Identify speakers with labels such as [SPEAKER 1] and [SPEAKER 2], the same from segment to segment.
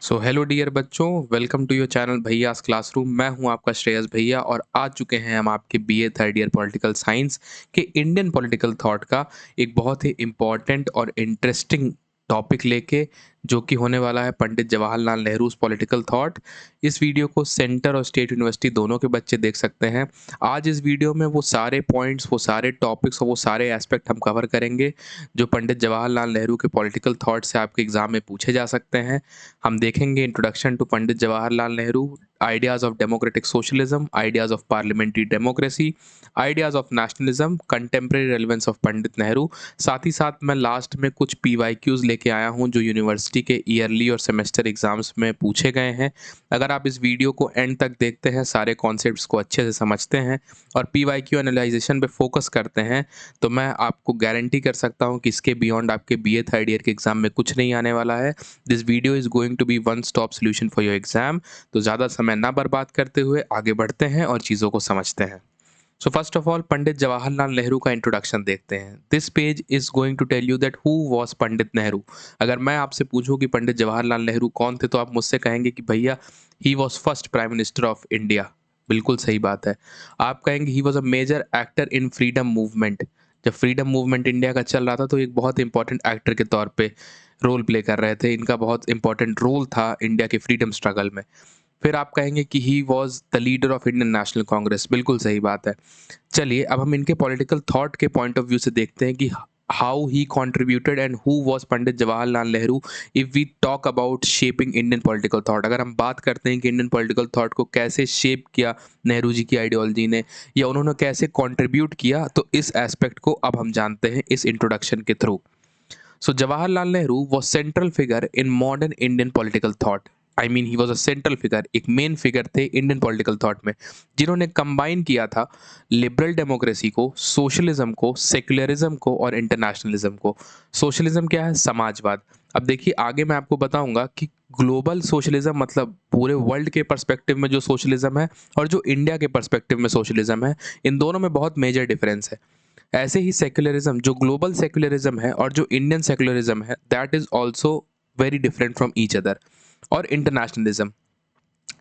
[SPEAKER 1] सो hello dear बच्चों, welcome to your channel भैयास classroom. मैं हूं आपका श्रेयस भैया और आ चुके हैं हम आपके BA third year political science के इंडियन पॉलिटिकल थॉट का एक बहुत ही इम्पॉर्टेंट और इंटरेस्टिंग टॉपिक लेके, जो कि होने वाला है पंडित जवाहरलाल नेहरू पॉलिटिकल थॉट। इस वीडियो को सेंटर और स्टेट यूनिवर्सिटी दोनों के बच्चे देख सकते हैं। आज इस वीडियो में वो सारे पॉइंट्स, वो सारे टॉपिक्स और वो सारे एस्पेक्ट हम कवर करेंगे जो पंडित जवाहरलाल नेहरू के पॉलिटिकल थॉट से आपके एग्जाम में पूछे जा सकते हैं। हम देखेंगे introduction to Pandit Jawaharlal Nehru, ideas of democratic socialism, ideas of parliamentary democracy, ideas of nationalism, contemporary relevance of Pandit Nehru. साथ ही साथ मैं लास्ट में कुछ पीवाईक्यूज लेके आया हूं जो यूनिवर्सिटी के ईयरली और सेमेस्टर एग्जाम्स में पूछे गए हैं। अगर आप इस वीडियो को एंड तक देखते हैं, सारे कॉन्सेप्ट्स को अच्छे से समझते हैं और पीवाईक्यू एनालाइजेशन पे फोकस करते हैं, तो मैं आपको गारंटी कर सकता हूं कि इसके बियॉन्ड आपके बीए थर्ड ईयर के एग्जाम में कुछ नहीं आने वाला है। This video is going to be one stop solution for your exam. तो ज़्यादा समय ना बर्बाद करते हुए आगे बढ़ते हैं और चीज़ों को समझते हैं। So first of all Pandit Jawaharlal Nehru का इंट्रोडक्शन देखते हैं। This page is going to tell you that who was Pandit Nehru. अगर मैं आपसे पूछूं कि पंडित जवाहरलाल नेहरू कौन थे, तो आप मुझसे कहेंगे कि भैया he was first prime minister of India. बिल्कुल सही बात है। आप कहेंगे he was a major actor in freedom movement. जब फ्रीडम मूवमेंट इंडिया का चल रहा था तो एक बहुत इंपॉर्टेंट एक्टर के तौर पे रोल प्ले कर रहे थे। इनका बहुत इंपॉर्टेंट रोल था इंडिया के फ्रीडम स्ट्रगल में। फिर आप कहेंगे कि he was the leader of Indian National Congress. बिल्कुल सही बात है। चलिए अब हम इनके पॉलिटिकल थॉट के पॉइंट ऑफ व्यू से देखते हैं कि how he contributed and who was Pandit Jawaharlal Nehru if we talk about shaping Indian political thought. अगर हम बात करते हैं कि इंडियन पॉलिटिकल थॉट को कैसे शेप किया नेहरू जी की आइडियोलॉजी ने, या उन्होंने कैसे कंट्रीब्यूट किया, तो इस एस्पेक्ट को अब हम जानते हैं इस इंट्रोडक्शन के through. So Jawaharlal Nehru was central figure in modern Indian political thought. I mean he was a central figure, एक मेन फिगर थे इंडियन पॉलिटिकल थॉट में, जिन्होंने कंबाइन किया था लिबरल डेमोक्रेसी को, सोशलिज्म को, सेक्युलरिज्म को और इंटरनेशनलिज्म को। सोशलिज्म क्या है? समाजवाद। अब देखिए आगे मैं आपको बताऊंगा कि ग्लोबल सोशलिज्म मतलब पूरे वर्ल्ड के पर्सपेक्टिव में जो सोशलिज्म है और जो इंडिया के पर्सपेक्टिव में सोशलिज्म है, इन दोनों में बहुत मेजर डिफरेंस है। ऐसे ही सेक्युलरिज्म, जो ग्लोबल सेक्युलरिज्म है और जो इंडियन सेक्युलरिज्म है, that is also very different from each other. और internationalism,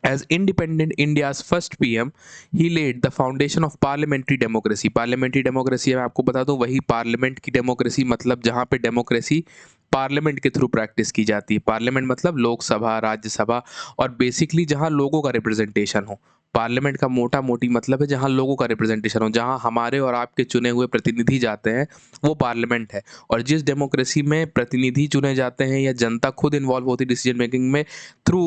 [SPEAKER 1] as independent India's first PM, he laid the foundation of parliamentary democracy. Parliamentary democracy मैं आपको बता दूं, वही पार्लियामेंट की डेमोक्रेसी, मतलब जहां पे डेमोक्रेसी पार्लियामेंट के थ्रू प्रैक्टिस की जाती है। पार्लियामेंट मतलब लोकसभा, राज्यसभा, और बेसिकली जहां लोगों का रिप्रेजेंटेशन हो। पार्लियामेंट का मोटा मोटी मतलब है जहां लोगों का रिप्रेजेंटेशन हो, जहां हमारे और आपके चुने हुए प्रतिनिधि जाते हैं, वो पार्लियामेंट है। और जिस डेमोक्रेसी में प्रतिनिधि चुने जाते हैं या जनता खुद इन्वॉल्व होती है डिसीजन मेकिंग में through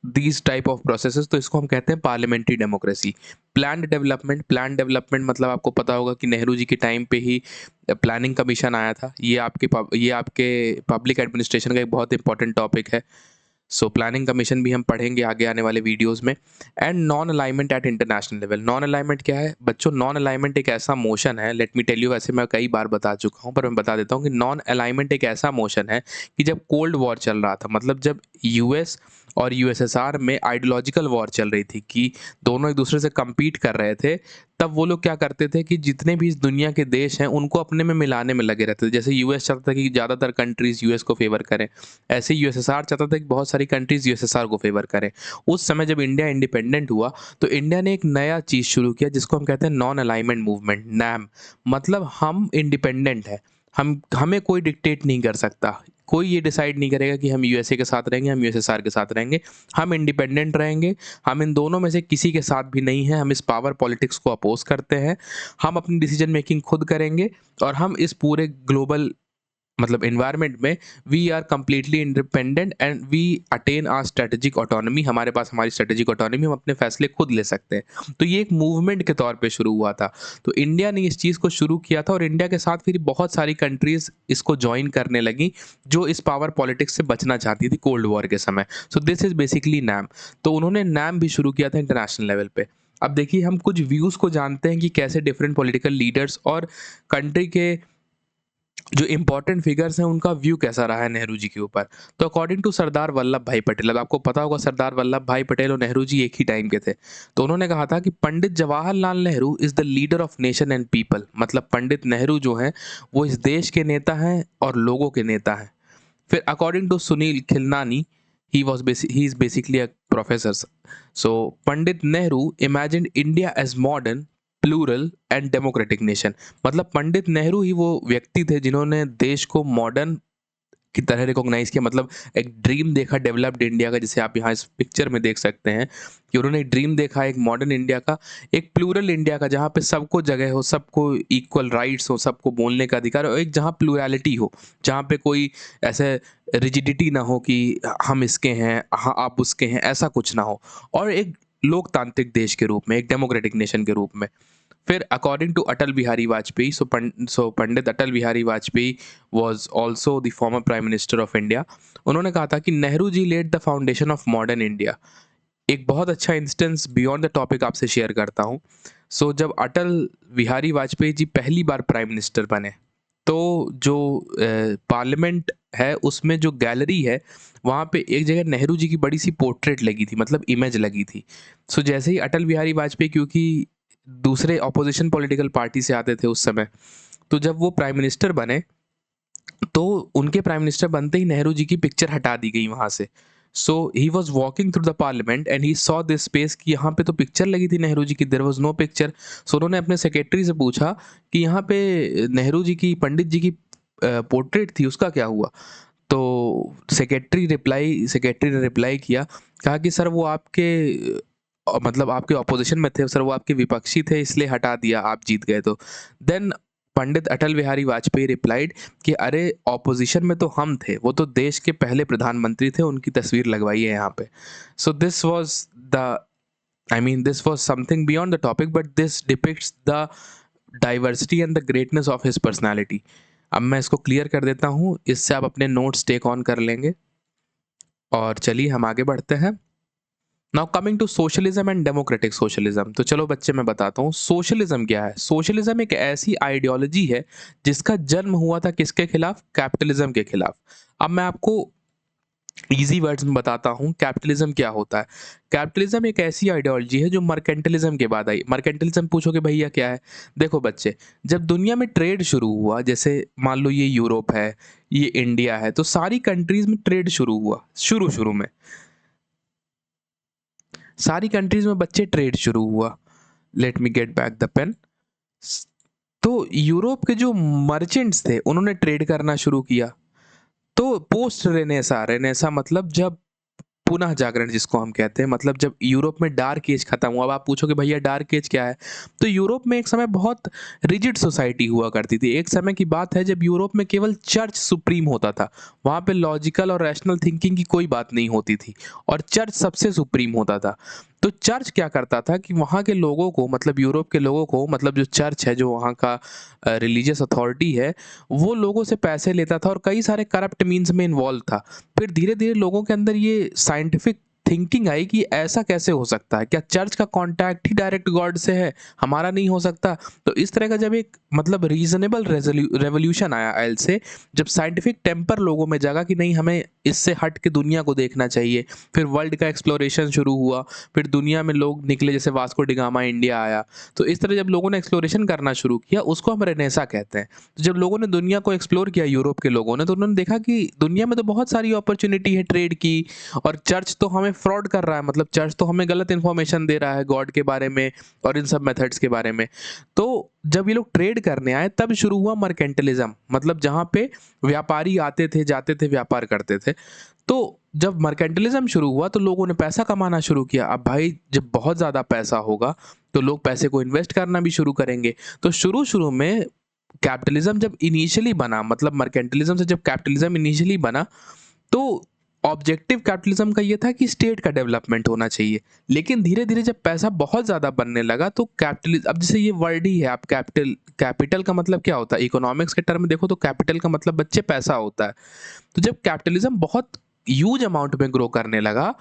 [SPEAKER 1] these type of processes, तो इसको हम कहते हैं पार्लियामेंट्री डेमोक्रेसी। प्लान डेवलपमेंट मतलब आपको पता होगा कि नेहरू जी के टाइम पे ही प्लानिंग कमीशन आया था। ये आपके पब्लिक एडमिनिस्ट्रेशन का एक बहुत इंपॉर्टेंट टॉपिक है। सो प्लानिंग कमीशन भी हम पढ़ेंगे आगे आने वाले वीडियोस में। And non alignment at international level. Non alignment क्या है बच्चों? नॉन अलाइनमेंट एक ऐसा मोशन है, लेट मी टेल यू, वैसे मैं कई बार बता चुका हूँ पर मैं बता देता हूँ कि नॉन अलाइनमेंट एक ऐसा मोशन है कि जब कोल्ड वॉर चल रहा था, मतलब जब यूएस और यूएसएसआर में आइडियोलॉजिकल वॉर चल रही थी कि दोनों एक दूसरे से compete कर रहे थे, तब वो लोग क्या करते थे कि जितने भी इस दुनिया के देश हैं उनको अपने में मिलाने में लगे रहते थे। जैसे यूएस चाहता था कि ज़्यादातर कंट्रीज यूएस को फेवर करें, ऐसे ही यूएसएसआर चाहता था कि बहुत सारी कंट्रीज यूएसएसआर को फेवर करें। उस समय जब इंडिया इंडिपेंडेंट हुआ तो इंडिया ने एक नया चीज़ शुरू किया जिसको हम कहते हैं नॉन अलाइनमेंट मूवमेंट, नैम। मतलब हम इंडिपेंडेंट है, हमें कोई डिक्टेट नहीं कर सकता, कोई ये डिसाइड नहीं करेगा कि हम यूएसए के साथ रहेंगे, हम यूएसएसआर के साथ रहेंगे। हम इंडिपेंडेंट रहेंगे, हम इन दोनों में से किसी के साथ भी नहीं हैं। हम इस पावर पॉलिटिक्स को अपोज करते हैं। हम अपनी डिसीजन मेकिंग खुद करेंगे और हम इस पूरे ग्लोबल मतलब इन्वायरमेंट में we are completely independent and we attain our strategic autonomy. हमारे पास हमारी स्ट्रेटेजिक ऑटोनॉमी, हम अपने फैसले खुद ले सकते हैं। तो ये एक मूवमेंट के तौर पे शुरू हुआ था। तो इंडिया ने इस चीज़ को शुरू किया था और इंडिया के साथ फिर बहुत सारी कंट्रीज इसको ज्वाइन करने लगी जो इस पावर पॉलिटिक्स से बचना चाहती थी कोल्ड वॉर के समय। So this is basically NAM. तो उन्होंने नैम भी शुरू किया था इंटरनेशनल लेवल पे। अब देखिए हम कुछ व्यूज़ को जानते हैं कि कैसे डिफरेंट पॉलिटिकल लीडर्स और कंट्री के जो इंपॉर्टेंट फिगर्स हैं उनका व्यू कैसा रहा है नेहरू जी के ऊपर। तो अकॉर्डिंग टू सरदार वल्लभ भाई पटेल, अब आपको पता होगा सरदार वल्लभ भाई पटेल और नेहरू जी एक ही टाइम के थे, तो उन्होंने कहा था कि Pandit Jawaharlal Nehru is the leader of nation and people. मतलब पंडित नेहरू जो हैं वो इस देश के नेता हैं और लोगों के नेता हैं। फिर according to Sunil Khilnani, he is basically a professor. So Pandit Nehru imagined India as modern, plural and democratic nation. मतलब पंडित नेहरू ही वो व्यक्ति थे जिन्होंने देश को मॉडर्न की तरह रिकॉग्नाइज किया। मतलब एक ड्रीम देखा डेवलप्ड इंडिया का, जिसे आप यहाँ इस पिक्चर में देख सकते हैं कि उन्होंने एक ड्रीम देखा एक मॉडर्न इंडिया का, एक प्लूरल इंडिया का जहाँ पे सबको जगह हो, सबको इक्वल राइट्स हो, सबको बोलने का अधिकार हो, एक जहाँ प्लूरलिटी हो, जहाँ पे कोई ऐसे रिजिडिटी ना हो कि हम इसके हैं, हाँ आप उसके हैं, ऐसा कुछ ना हो, और एक लोकतांत्रिक देश के रूप में, एक डेमोक्रेटिक नेशन के रूप में। फिर according to Atal Bihari Vajpayee, so Pandit Atal Bihari Vajpayee was also the former prime minister of India. उन्होंने कहा था कि Nehru ji led the foundation of modern India. एक बहुत अच्छा इंस्टेंस बियॉन्ड द टॉपिक आपसे शेयर करता हूँ। सो जब अटल बिहारी वाजपेयी जी पहली बार प्राइम मिनिस्टर बने, तो जो पार्लियामेंट है उसमें जो गैलरी है, वहाँ पे एक जगह नेहरू जी की बड़ी सी पोर्ट्रेट लगी थी, मतलब इमेज लगी थी। सो जैसे ही अटल बिहारी वाजपेयी, क्योंकि दूसरे ऑपोजिशन पॉलिटिकल पार्टी से आते थे उस समय, तो जब वो प्राइम मिनिस्टर बने, तो उनके प्राइम मिनिस्टर बनते ही नेहरू जी की पिक्चर हटा दी गई वहाँ से। So he was walking through the parliament and he saw this space कि यहाँ पे तो पिक्चर लगी थी नेहरू जी की, देयर वाज नो पिक्चर। सो उन्होंने अपने सेक्रेटरी से पूछा कि यहाँ पे नेहरू जी की, पंडित जी की पोर्ट्रेट थी, उसका क्या हुआ? तो सेक्रेटरी ने रिप्लाई किया, कहा कि सर वो आपके मतलब आपके ऑपोजिशन में थे सर, वो आपके विपक्षी थे, इसलिए हटा दिया, आप जीत गए तो। देन पंडित अटल बिहारी वाजपेयी रिप्लाइड कि अरे ऑपोजिशन में तो हम थे, वो तो देश के पहले प्रधानमंत्री थे, उनकी तस्वीर लगवाई है यहाँ पे। सो this was the, I mean, this was something beyond the topic, but this depicts the diversity and the greatness of his personality. अब मैं इसको क्लियर कर देता हूँ, इससे आप अपने नोट्स टेक ऑन कर लेंगे, और चलिए हम आगे बढ़ते हैं। Now coming to socialism and democratic socialism. तो चलो बच्चे मैं बताता हूँ सोशलिज्म क्या है। सोशलिज्म एक ऐसी आइडियोलॉजी है जिसका जन्म हुआ था किसके खिलाफ? कैपिटलिज्म के खिलाफ। अब मैं आपको इजी वर्ड्स में बताता हूँ कैपिटलिज्म क्या होता है। कैपिटलिज्म एक ऐसी आइडियोलॉजी है जो मर्केंटलिज्म के बाद आई। मर्केंटलिज्म पूछोगे भैया क्या है? देखो बच्चे, जब दुनिया में ट्रेड शुरू हुआ, जैसे मान लो ये यूरोप है, ये इंडिया है, तो सारी कंट्रीज में ट्रेड शुरू हुआ। शुरू शुरू में सारी कंट्रीज में बच्चे ट्रेड शुरू हुआ। Let me get back the pen. तो यूरोप के जो मर्चेंट्स थे उन्होंने ट्रेड करना शुरू किया। तो पोस्ट रेनेसा, रेनेसा मतलब जब पुनः जागरण जिसको हम कहते हैं, मतलब जब यूरोप में डार्क एज खत्म हुआ। अब आप पूछोगे भैया डार्क एज क्या है? तो यूरोप में एक समय बहुत रिजिड सोसाइटी हुआ करती थी। एक समय की बात है जब यूरोप में केवल चर्च सुप्रीम होता था। वहाँ पे लॉजिकल और रैशनल थिंकिंग की कोई बात नहीं होती थी, और चर्च सबसे सुप्रीम होता था। तो चर्च क्या करता था कि वहाँ के लोगों को, मतलब यूरोप के लोगों को, मतलब जो चर्च है, जो वहाँ का रिलीजियस अथॉरिटी है, वो लोगों से पैसे लेता था और कई सारे करप्ट मीन्स में इन्वॉल्व था। फिर धीरे धीरे लोगों के अंदर ये साइंटिफिक थिंकिंग आई कि ऐसा कैसे हो सकता है, क्या चर्च का कांटेक्ट ही डायरेक्ट गॉड से है, हमारा नहीं हो सकता? तो इस तरह का जब एक मतलब रीजनेबल रेवोल्यूशन आया एल से, जब साइंटिफिक टेम्पर लोगों में जागा कि नहीं, हमें इससे हट के दुनिया को देखना चाहिए। फिर वर्ल्ड का एक्सप्लोरेशन शुरू हुआ, फिर दुनिया में लोग निकले, जैसे वास्को डिगामा इंडिया आया। तो इस तरह जब लोगों ने एक्सप्लोरेशन करना शुरू किया, उसको हम रेनेसा कहते हैं। तो जब लोगों ने दुनिया को एक्सप्लोर किया, यूरोप के लोगों ने, तो उन्होंने देखा कि दुनिया में तो बहुत सारी अपॉर्चुनिटी है ट्रेड की, और चर्च तो हमें फ्रॉड कर रहा है, मतलब चर्च तो हमें गलत इन्फॉर्मेशन दे रहा है गॉड के बारे में और इन सब मेथड्स के बारे में। तो जब ये लोग ट्रेड करने आए तब शुरू हुआ मर्केंटलिज्म, मतलब जहाँ पे व्यापारी आते थे, जाते थे, व्यापार करते थे। तो जब मर्केंटलिज्म शुरू हुआ तो लोगों ने पैसा कमाना शुरू किया। अब भाई जब बहुत ज़्यादा पैसा होगा तो लोग पैसे को इन्वेस्ट करना भी शुरू करेंगे। तो शुरू शुरू में कैपिटलिज्म जब इनिशियली बना, मतलब मर्केंटलिज्म से जब कैपिटलिज्म इनिशियली बना, तो ऑब्जेक्टिव कैपिटलिज्म का ये था कि स्टेट का डेवलपमेंट होना चाहिए। लेकिन धीरे धीरे जब पैसा बहुत ज़्यादा बनने लगा तो कैपिटलिज्म, अब जैसे ये वर्ड ही है, आप कैपिटल, कैपिटल का मतलब क्या होता है इकोनॉमिक्स के टर्म में देखो तो कैपिटल का मतलब बच्चे पैसा होता है। तो जब कैपिटलिज्म बहुत ह्यूज अमाउंट में ग्रो करने लगा,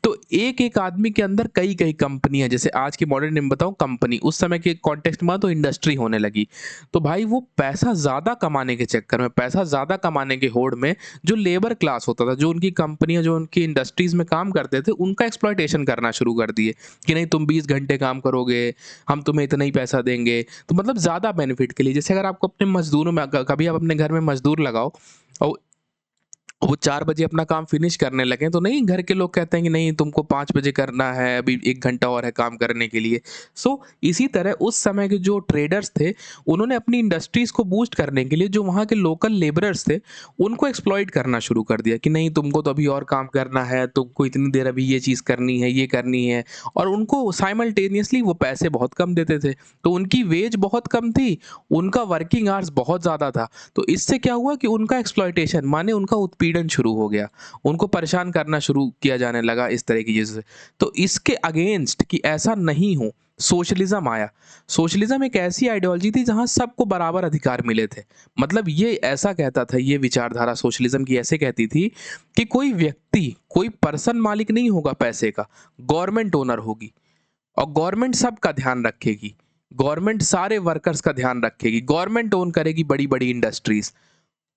[SPEAKER 1] तो एक एक आदमी के अंदर कई कई कंपनियां, जैसे आज की मॉडर्न नेम बताऊं कंपनी, उस समय के कॉन्टेक्स्ट में तो इंडस्ट्री होने लगी। तो भाई वो पैसा ज़्यादा कमाने के चक्कर में, पैसा ज़्यादा कमाने के होड़ में, जो लेबर क्लास होता था, जो उनकी कंपनियां, जो उनकी इंडस्ट्रीज में काम करते थे, उनका एक्सप्लॉयटेशन करना शुरू कर दिए कि नहीं तुम 20 घंटे काम करोगे, हम तुम्हें इतना ही पैसा देंगे। तो मतलब ज़्यादा बेनिफिट के लिए, जैसे अगर आपको अपने मजदूरों में, कभी आप अपने घर में मजदूर लगाओ और वो 4 बजे अपना काम फिनिश करने लगें तो नहीं घर के लोग कहते हैं कि नहीं तुमको 5 बजे करना है, अभी 1 घंटा और है काम करने के लिए। इसी तरह उस समय के जो ट्रेडर्स थे, उन्होंने अपनी इंडस्ट्रीज़ को बूस्ट करने के लिए जो वहाँ के लोकल लेबरर्स थे, उनको एक्सप्लॉइट करना शुरू कर दिया कि नहीं तुमको तो अभी और काम करना है, तुमको इतनी देर अभी ये चीज़ करनी है, ये करनी है और उनको साइमल्टेनियसली वो पैसे बहुत कम देते थे। तो उनकी वेज बहुत कम थी, उनका वर्किंग आवर्स बहुत ज़्यादा था। तो इससे क्या हुआ कि उनका एक्सप्लॉइटेशन माने उनका उत्पीड़न शुरू हो गया। उनको परेशान करना शुरू किया जाने लगा इस तरह की चीज़ों से। तो इसके अगेंस्ट कि ऐसा नहीं हो, सोशलिज़्म आया। सोशलिज़्म एक ऐसी आइडियोलॉजी थी जहाँ सबको बराबर अधिकार मिले थे। मतलब ये ऐसा कहता था, ये विचारधारा सोशलिज़्म की ऐसे कहती थी कि कोई व्यक्ति, कोई पर्सन मालिक नहीं होगा पैसे का, गवर्नमेंट ओनर होगी। और गवर्नमेंट सबका ध्यान रखेगी, गवर्नमेंट सारे वर्कर्स का ध्यान रखेगी, गवर्नमेंट ओन करेगी बड़ी बड़ी इंडस्ट्रीज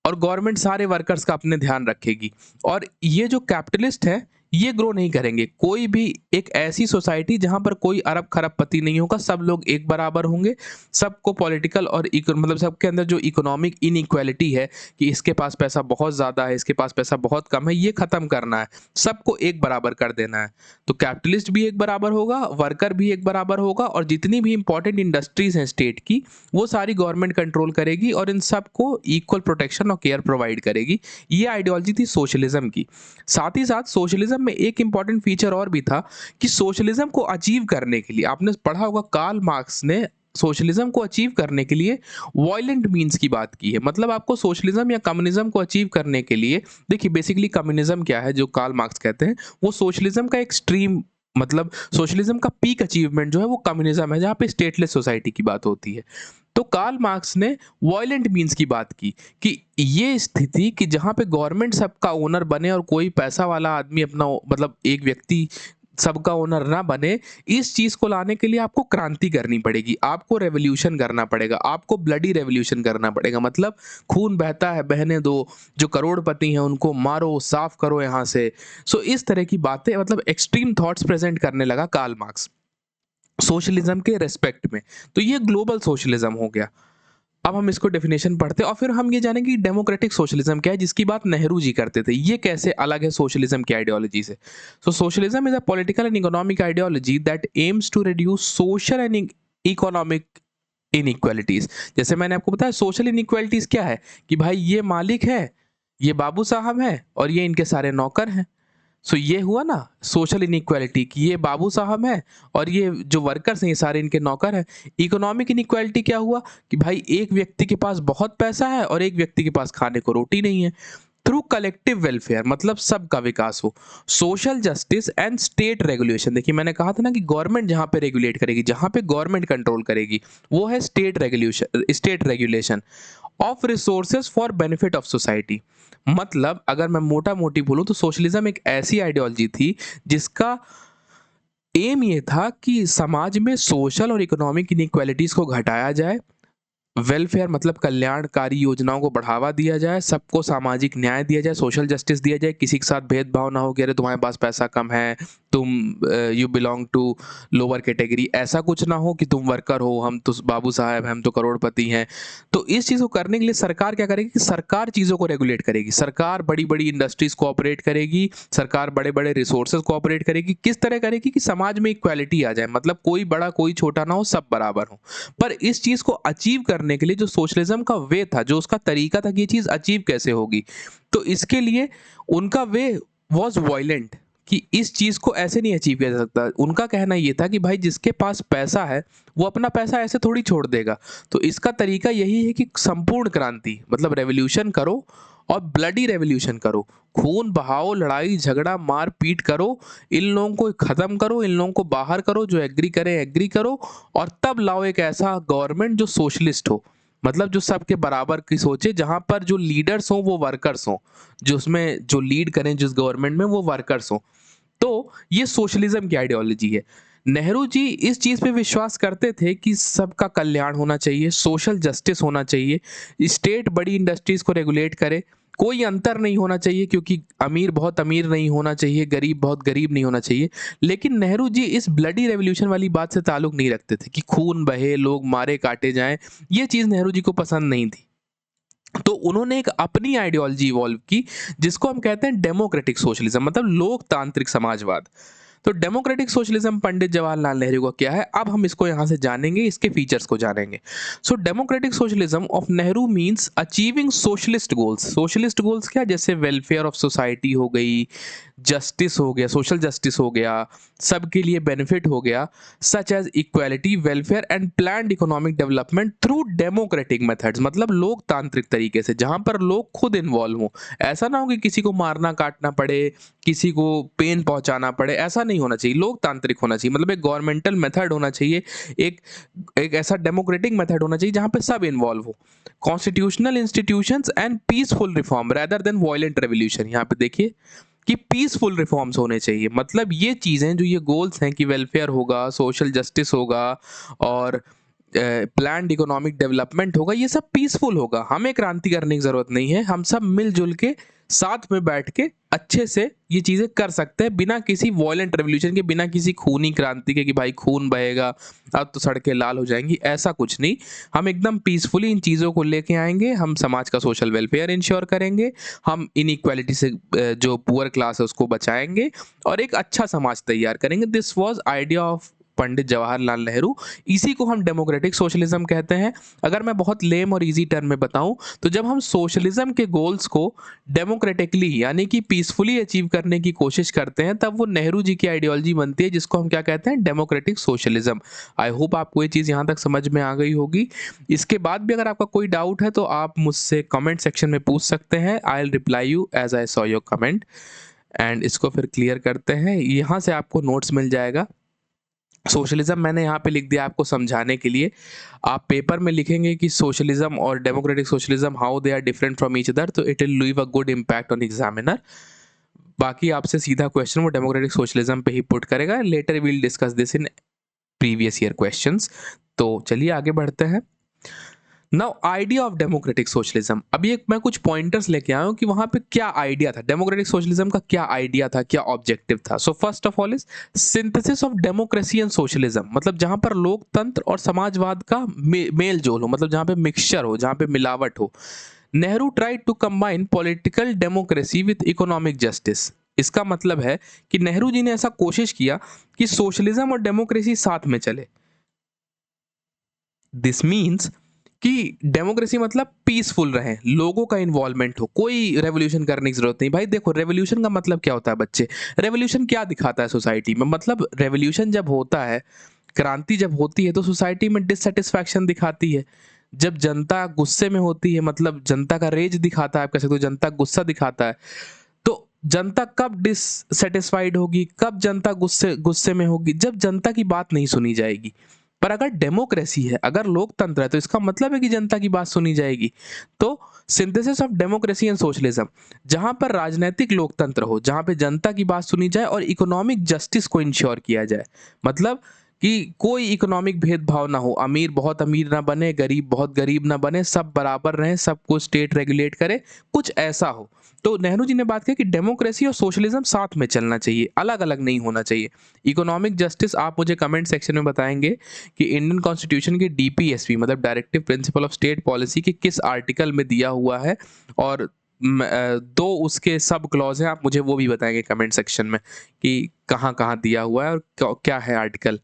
[SPEAKER 1] और गवर्नमेंट सारे वर्कर्स का अपने ध्यान रखेगी। और ये जो कैपिटलिस्ट है ये ग्रो नहीं करेंगे। कोई भी एक ऐसी सोसाइटी जहां पर कोई अरब खरबपति नहीं होगा, सब लोग एक बराबर होंगे, सबको पॉलिटिकल और मतलब सबके अंदर जो इकोनॉमिक इनइक्वालिटी है कि इसके पास पैसा बहुत ज़्यादा है, इसके पास पैसा बहुत कम है, ये ख़त्म करना है, सबको एक बराबर कर देना है। तो कैपिटलिस्ट भी एक बराबर होगा, वर्कर भी एक बराबर होगा और जितनी भी इंपॉर्टेंट इंडस्ट्रीज हैं स्टेट की, वो सारी गवर्नमेंट कंट्रोल करेगी और इन सबको इक्वल प्रोटेक्शन और केयर प्रोवाइड करेगी। ये आइडियोलॉजी थी सोशलिज्म की। साथ ही साथ सोशलिज्म में एक इंपॉर्टेंट फीचर और भी था कि सोशलिज्म को अचीव करने के लिए, आपने पढ़ा होगा कार्ल मार्क्स ने सोशलिज्म को अचीव करने के लिए वायलेंट मीन्स की बात की है। मतलब आपको सोशलिज्म या कम्युनिज्म को अचीव करने के लिए, देखिए बेसिकली कम्युनिज्म क्या है जो कार्ल मार्क्स कहते हैं, वो सोशलिज्म का एक स्ट्रीम, मतलब सोशलिज्म का पीक अचीवमेंट जो है वो कम्युनिज्म है, जहाँ पे स्टेटलेस सोसाइटी की बात होती है। तो कार्ल मार्क्स ने वायलेंट मीन्स की बात की कि ये स्थिति कि जहाँ पे गवर्नमेंट सबका ओनर बने और कोई पैसा वाला आदमी अपना मतलब एक व्यक्ति सबका ओनर ना बने, इस चीज को लाने के लिए आपको क्रांति करनी पड़ेगी, आपको रेवोल्यूशन करना पड़ेगा, आपको ब्लडी रेवोल्यूशन करना पड़ेगा। मतलब खून बहता है बहने दो, जो करोड़पति हैं उनको मारो, साफ करो यहाँ से। इस तरह की बातें, मतलब एक्सट्रीम थॉट्स प्रेजेंट करने लगा कार्ल मार्क्स सोशलिज्म के रेस्पेक्ट में। तो ये ग्लोबल सोशलिज्म हो गया। अब हम इसको डेफिनेशन पढ़ते हैं और फिर हम ये जानेंगे कि डेमोक्रेटिक सोशलिज्म क्या है, जिसकी बात नेहरू जी करते थे। ये कैसे अलग है सोशलिज्म की आइडियोलॉजी से। Socialism is a political and economic ideology that aims to reduce social and economic inequalities. जैसे मैंने आपको बताया सोशल इनइक्वालिटीज क्या है कि भाई ये मालिक है, ये बाबू साहब हैं और ये इनके सारे नौकर हैं। ये हुआ ना सोशल इनइक्वालिटी कि ये बाबू साहब हैं और ये जो वर्कर्स हैं ये सारे इनके नौकर हैं। इकोनॉमिक इनइक्वालिटी क्या हुआ कि भाई एक व्यक्ति के पास बहुत पैसा है और एक व्यक्ति के पास खाने को रोटी नहीं है। थ्रू कलेक्टिव वेलफेयर, मतलब सबका विकास हो। Social justice and state regulation, देखिए मैंने कहा था ना कि गवर्नमेंट जहां पे रेगुलेट करेगी, जहां पे गवर्नमेंट कंट्रोल करेगी, वो है state regulation of resources for benefit of society. मतलब अगर मैं मोटा मोटी बोलूं तो सोशलिज्म एक ऐसी आइडियोलॉजी थी जिसका एम ये था कि समाज में सोशल और इकोनॉमिक इनइक्वालिटीज को घटाया जाए, वेलफेयर मतलब कल्याणकारी योजनाओं को बढ़ावा दिया जाए, सबको सामाजिक न्याय दिया जाए, सोशल जस्टिस दिया जाए, किसी के साथ भेदभाव ना हो कि अरे तुम्हारे पास पैसा कम है, तुम you belong to lower category, ऐसा कुछ ना हो कि तुम वर्कर हो, हम तो बाबू साहब हम तो करोड़पति हैं। तो इस चीज़ को करने के लिए सरकार क्या करेगी कि सरकार चीज़ों को रेगुलेट करेगी, सरकार बड़ी बड़ी इंडस्ट्रीज को ऑपरेट करेगी, सरकार बड़े बड़े रिसोर्सेज को ऑपरेट करेगी। किस तरह करेगी कि समाज में इक्वालिटी आ जाए, मतलब कोई बड़ा कोई छोटा ना हो, सब बराबर हो। पर इस चीज को अचीव करने के लिए जो सोशलिज्म का वे था, जो उसका तरीका था कि ये चीज अचीव कैसे होगी, तो इसके लिए उनका वे वॉज वायलेंट कि इस चीज को ऐसे नहीं अचीव किया जा सकता। उनका कहना ये था कि भाई जिसके पास पैसा है वो अपना पैसा ऐसे थोड़ी छोड़ देगा। तो इसका तरीका यही है कि संपूर्ण क्रांति मतलब रेवोल्यूशन करो और ब्लडी रेवोल्यूशन करो, खून बहाओ, लड़ाई झगड़ा मार पीट करो, इन लोगों को खत्म करो, इन लोगों को बाहर करो, जो एग्री करें एग्री करो, और तब लाओ एक ऐसा गवर्नमेंट जो सोशलिस्ट हो, मतलब जो सबके बराबर की सोचे, जहां पर जो लीडर्स हो वो वर्कर्स हो, जो उसमें जो लीड करें जिस गवर्नमेंट में वो वर्कर्स हो। तो ये सोशलिज्म की आइडियोलॉजी है। नेहरू जी इस चीज पे विश्वास करते थे कि सबका कल्याण होना चाहिए, सोशल जस्टिस होना चाहिए, स्टेट बड़ी इंडस्ट्रीज को रेगुलेट करे, कोई अंतर नहीं होना चाहिए क्योंकि अमीर बहुत अमीर नहीं होना चाहिए, गरीब बहुत गरीब नहीं होना चाहिए। लेकिन नेहरू जी इस ब्लडी रेवोल्यूशन वाली बात से ताल्लुक नहीं रखते थे कि खून बहे, लोग मारे काटे जाएं। ये चीज नेहरू जी को पसंद नहीं थी। तो उन्होंने एक अपनी आइडियोलॉजी इवॉल्व की जिसको हम कहते हैं डेमोक्रेटिक सोशलिज्म, मतलब लोकतांत्रिक समाजवाद। तो डेमोक्रेटिक सोशलिज्म पंडित जवाहरलाल नेहरू का क्या है, अब हम इसको यहाँ से जानेंगे, इसके फीचर्स को जानेंगे। So democratic socialism of Nehru means achieving socialist goals. Socialist goals क्या, जैसे वेलफेयर ऑफ सोसाइटी हो गई, जस्टिस हो गया, सोशल जस्टिस हो गया, सबके लिए बेनिफिट हो गया, such as equality, welfare and planned economic development through democratic methods, मतलब लोकतांत्रिक तरीके से, जहां पर लोग खुद इन्वॉल्व हों। ऐसा ना हो कि किसी को मारना काटना पड़े, किसी को पेन पहुंचाना पड़े, ऐसा नहीं होना चाहिए। लोकतांत्रिक होना चाहिए, मतलब एक गवर्नमेंटल मेथड होना चाहिए, एक एक ऐसा डेमोक्रेटिक मेथड होना चाहिए जहां पे सब इन्वॉल्व हो। Constitutional institutions and peaceful reform rather than violent revolution. यहाँ पे देखिए कि पीसफुल रिफॉर्म्स होने चाहिए, मतलब ये चीज़ें जो ये गोल्स हैं कि वेलफेयर होगा, सोशल जस्टिस होगा और प्लान्ड इकोनॉमिक डेवलपमेंट होगा, ये सब पीसफुल होगा। हमें क्रांति करने की ज़रूरत नहीं है, हम सब मिलजुल के साथ में बैठ के अच्छे से ये चीज़ें कर सकते हैं, बिना किसी वॉयलेंट रेवोल्यूशन के, बिना किसी खूनी क्रांति के कि भाई खून बहेगा अब तो सड़कें लाल हो जाएंगी, ऐसा कुछ नहीं। हम एकदम पीसफुली इन चीज़ों को लेके आएंगे, हम समाज का सोशल वेलफेयर इंश्योर करेंगे, हम इनइक्वालिटी से जो पुअर क्लास है उसको बचाएंगे और एक अच्छा समाज तैयार करेंगे। This was idea of Pandit Jawaharlal Nehru. इसी को हम डेमोक्रेटिक सोशलिज्म कहते हैं। अगर मैं बहुत लेम और इजी टर्म में बताऊं तो जब हम सोशलिज्म के गोल्स को डेमोक्रेटिकली यानी कि पीसफुली अचीव करने की कोशिश करते हैं, तब वो नेहरू जी की आइडियोलॉजी बनती है, जिसको हम क्या कहते हैं, डेमोक्रेटिक सोशलिज्म। आई होप आपको ये चीज़ यहाँ तक समझ में आ गई होगी। इसके बाद भी अगर आपका कोई डाउट है तो आप मुझसे कमेंट सेक्शन में पूछ सकते हैं। I will reply you as I saw your comment. And इसको फिर क्लियर करते हैं। यहाँ से आपको नोट्स मिल जाएगा। सोशलिज्म मैंने यहाँ पे लिख दिया आपको समझाने के लिए। आप पेपर में लिखेंगे कि सोशलिज्म और democratic socialism how they are different from each other, तो it will leave a good impact on examiner. बाकी आपसे सीधा क्वेश्चन वो डेमोक्रेटिक सोशलिज्म पे ही पुट करेगा। Later we'll discuss this in previous year questions. तो चलिए आगे बढ़ते हैं। Now idea of democratic socialism. अभी एक मैं कुछ पॉइंटर्स लेके आया हूँ कि वहां पे क्या आइडिया था, डेमोक्रेटिक सोशलिज्म का क्या आइडिया था, क्या ऑब्जेक्टिव था। सो first of all is synthesis of democracy and socialism, मतलब जहां पर लोकतंत्र और समाजवाद का मेल जोल हो, मतलब जहां पे मिक्सचर हो, जहां पे मिलावट हो। Nehru tried to combine political democracy with economic justice. इसका मतलब है कि नेहरू जी ने ऐसा कोशिश किया कि सोशलिज्म और डेमोक्रेसी साथ में चले। दिस मीन्स कि डेमोक्रेसी मतलब पीसफुल रहे, लोगों का इन्वॉल्वमेंट हो, कोई रेवोल्यूशन करने की जरूरत नहीं। भाई देखो, रेवोल्यूशन का मतलब क्या होता है बच्चे, रेवोल्यूशन क्या दिखाता है सोसाइटी में, मतलब रेवोल्यूशन जब होता है, क्रांति जब होती है तो सोसाइटी में डिससेटिस्फैक्शन दिखाती है। जब जनता गुस्से में होती है, मतलब जनता का रेज दिखाता है, आप कह सकते हो जनता गुस्सा दिखाता है। तो जनता कब डिससेटिस्फाइड होगी, कब जनता गुस्से गुस्से में होगी, जब जनता की बात नहीं सुनी जाएगी। पर अगर डेमोक्रेसी है, अगर लोकतंत्र है, तो इसका मतलब है कि जनता की बात सुनी जाएगी। तो synthesis of democracy and socialism, जहां पर राजनीतिक लोकतंत्र हो, जहां पे जनता की बात सुनी जाए और इकोनॉमिक जस्टिस को इंश्योर किया जाए, मतलब कि कोई इकोनॉमिक भेदभाव ना हो, अमीर बहुत अमीर ना बने, गरीब बहुत गरीब ना बने, सब बराबर रहें, सबको स्टेट रेगुलेट करे, कुछ ऐसा हो। तो नेहरू जी ने बात की कि डेमोक्रेसी और सोशलिज्म साथ में चलना चाहिए, अलग अलग नहीं होना चाहिए। इकोनॉमिक जस्टिस आप मुझे कमेंट सेक्शन में बताएंगे कि इंडियन कॉन्स्टिट्यूशन के डीपीएसपी मतलब directive principle of state policy के किस आर्टिकल में दिया हुआ है, और दो उसके सब क्लॉज हैं, आप मुझे वो भी बताएंगे कमेंट सेक्शन में कि कहाँ कहाँ दिया हुआ है और क्या है article.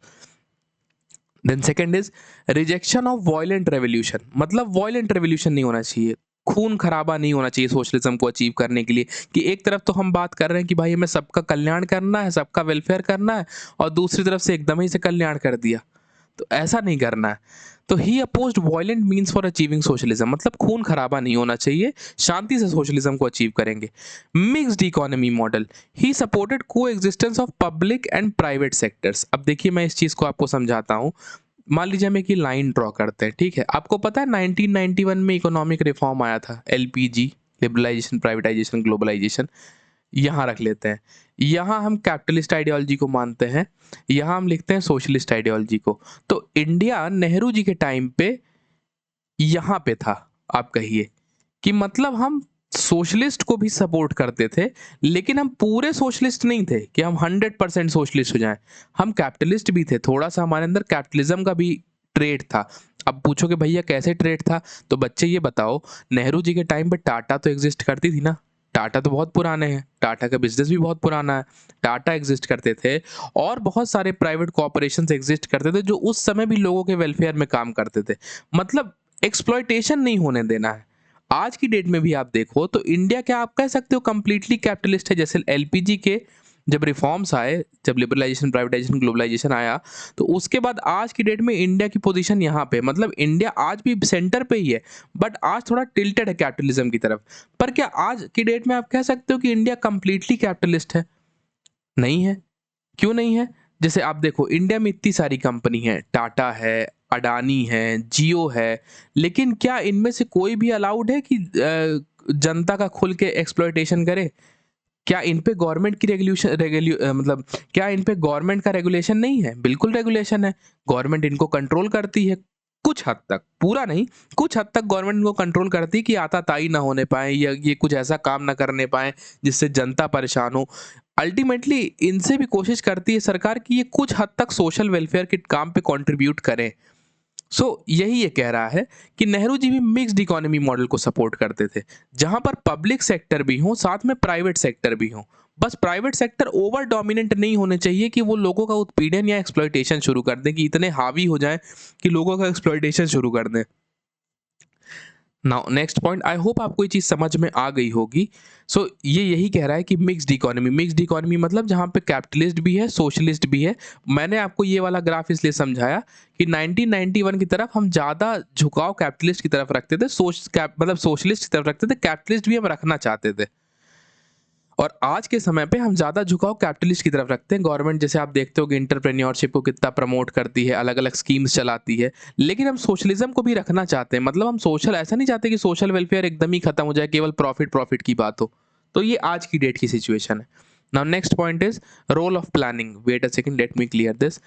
[SPEAKER 1] Then second is rejection of violent revolution, मतलब वॉयलेंट रेवोल्यूशन नहीं होना चाहिए, खून खराबा नहीं होना चाहिए सोशलिज्म को अचीव करने के लिए। कि एक तरफ तो हम बात कर रहे हैं कि भाई हमें सबका कल्याण करना है, सबका वेलफेयर करना है, और दूसरी तरफ से एकदम ही से कल्याण कर दिया, तो ऐसा नहीं करना है। तो he opposed violent means for achieving socialism, मतलब खून खराबा नहीं होना चाहिए, शांति से सोशलिज्म को अचीव करेंगे। Mixed economy model, he supported coexistence of public and private sectors. अब देखिए मैं इस चीज़ को आपको समझाता हूँ। मान लीजिए हम एक लाइन ड्रॉ करते हैं, ठीक है। आपको पता है 1991 में इकोनॉमिक रिफॉर्म आया था, एलपीजी, लिबरलाइजेशन, प्राइवेटाइजेशन, ग्लोबलाइजेशन। यहाँ रख लेते हैं, यहाँ हम कैपिटलिस्ट आइडियोलॉजी को मानते हैं, यहाँ हम लिखते हैं सोशलिस्ट आइडियोलॉजी को। तो इंडिया नेहरू जी के टाइम पे यहाँ पे था। आप कहिए कि मतलब हम सोशलिस्ट को भी सपोर्ट करते थे, लेकिन हम पूरे सोशलिस्ट नहीं थे कि हम 100% सोशलिस्ट हो जाएं। हम कैपिटलिस्ट भी थे, थोड़ा सा हमारे अंदर कैपिटलिज्म का भी ट्रेड था। अब पूछोगे भैया कैसे ट्रेड था, तो बच्चे ये बताओ, नेहरू जी के टाइम पे टाटा तो एग्जिस्ट करती थी ना। टाटा तो बहुत पुराने हैं, टाटा का बिजनेस भी बहुत पुराना है। टाटा एग्जिस्ट करते थे और बहुत सारे प्राइवेट कॉर्पोरेशंस एग्जिस्ट करते थे जो उस समय भी लोगों के वेलफेयर में काम करते थे। मतलब एक्सप्लॉयटेशन नहीं होने देना है। आज की डेट में भी आप देखो तो इंडिया, क्या आप कह सकते हो कंप्लीटली कैपिटलिस्ट है? जैसे एलपीजी के जब रिफॉर्म्स आए, जब लिबरलाइजेशन, प्राइवेटाइजेशन, ग्लोबलाइजेशन आया, तो उसके बाद आज की डेट में इंडिया की पोजीशन यहाँ पे, मतलब इंडिया आज भी सेंटर पे ही है, बट आज थोड़ा टिल्टेड है कैपिटलिज्म की तरफ। पर क्या आज की डेट में आप कह सकते हो कि इंडिया कंप्लीटली कैपिटलिस्ट है? नहीं है। क्यों नहीं है? जैसे आप देखो, इंडिया में इतनी सारी कंपनी है, टाटा है, अडानी है, जियो है, लेकिन क्या इनमें से कोई भी अलाउड है कि जनता का खुल के एक्सप्लॉयटेशन करे? क्या इन पे गवर्नमेंट की मतलब क्या इन पे गवर्नमेंट का रेगुलेशन नहीं है? बिल्कुल रेगुलेशन है। गवर्नमेंट इनको कंट्रोल करती है कुछ हद तक, पूरा नहीं, कुछ हद तक गवर्नमेंट इनको कंट्रोल करती है कि आताताई ना होने पाए या ये कुछ ऐसा काम ना करने पाए जिससे जनता परेशान हो। अल्टीमेटली इनसे भी कोशिश करती है सरकार कि ये कुछ हद तक सोशल वेलफेयर के काम पे कंट्रीब्यूट करें। यही ये कह रहा है कि नेहरू जी भी मिक्स्ड इकोनॉमी मॉडल को सपोर्ट करते थे, जहां पर पब्लिक सेक्टर भी हो, साथ में प्राइवेट सेक्टर भी हो। बस प्राइवेट सेक्टर ओवर डोमिनेंट नहीं होने चाहिए कि वो लोगों का उत्पीड़न या एक्सप्लॉयटेशन शुरू कर दें, कि इतने हावी हो जाएं कि लोगों का एक्सप्लॉयटेशन शुरू कर दें। नाउ नेक्स्ट पॉइंट, आई होप आपको ये चीज़ समझ में आ गई होगी। ये यही कह रहा है कि मिक्स्ड इकोनॉमी मतलब जहाँ पे कैपिटलिस्ट भी है, सोशलिस्ट भी है। मैंने आपको ये वाला ग्राफ इसलिए समझाया कि 1991 की तरफ हम ज़्यादा झुकाव कैपिटलिस्ट की तरफ रखते थे, मतलब सोशलिस्ट की तरफ रखते थे, कैपिटलिस्ट भी हम रखना चाहते थे। और आज के समय पे हम ज़्यादा झुकाव कैपिटलिस्ट की तरफ रखते हैं। गवर्नमेंट, जैसे आप देखते हो कि एंटरप्रेन्योरशिप को कितना प्रमोट करती है, अलग-अलग स्कीम्स चलाती है। लेकिन हम सोशलिज्म को भी रखना चाहते हैं। मतलब हम सोशल ऐसा नहीं चाहते कि सोशल वेलफेयर एकदम ही खत्म हो जाए, केवल प्रॉफिट की बात हो। तो ये आज की डेट की सिचुएशन है। Now next point is role of planning. Wait a second, let me clear this.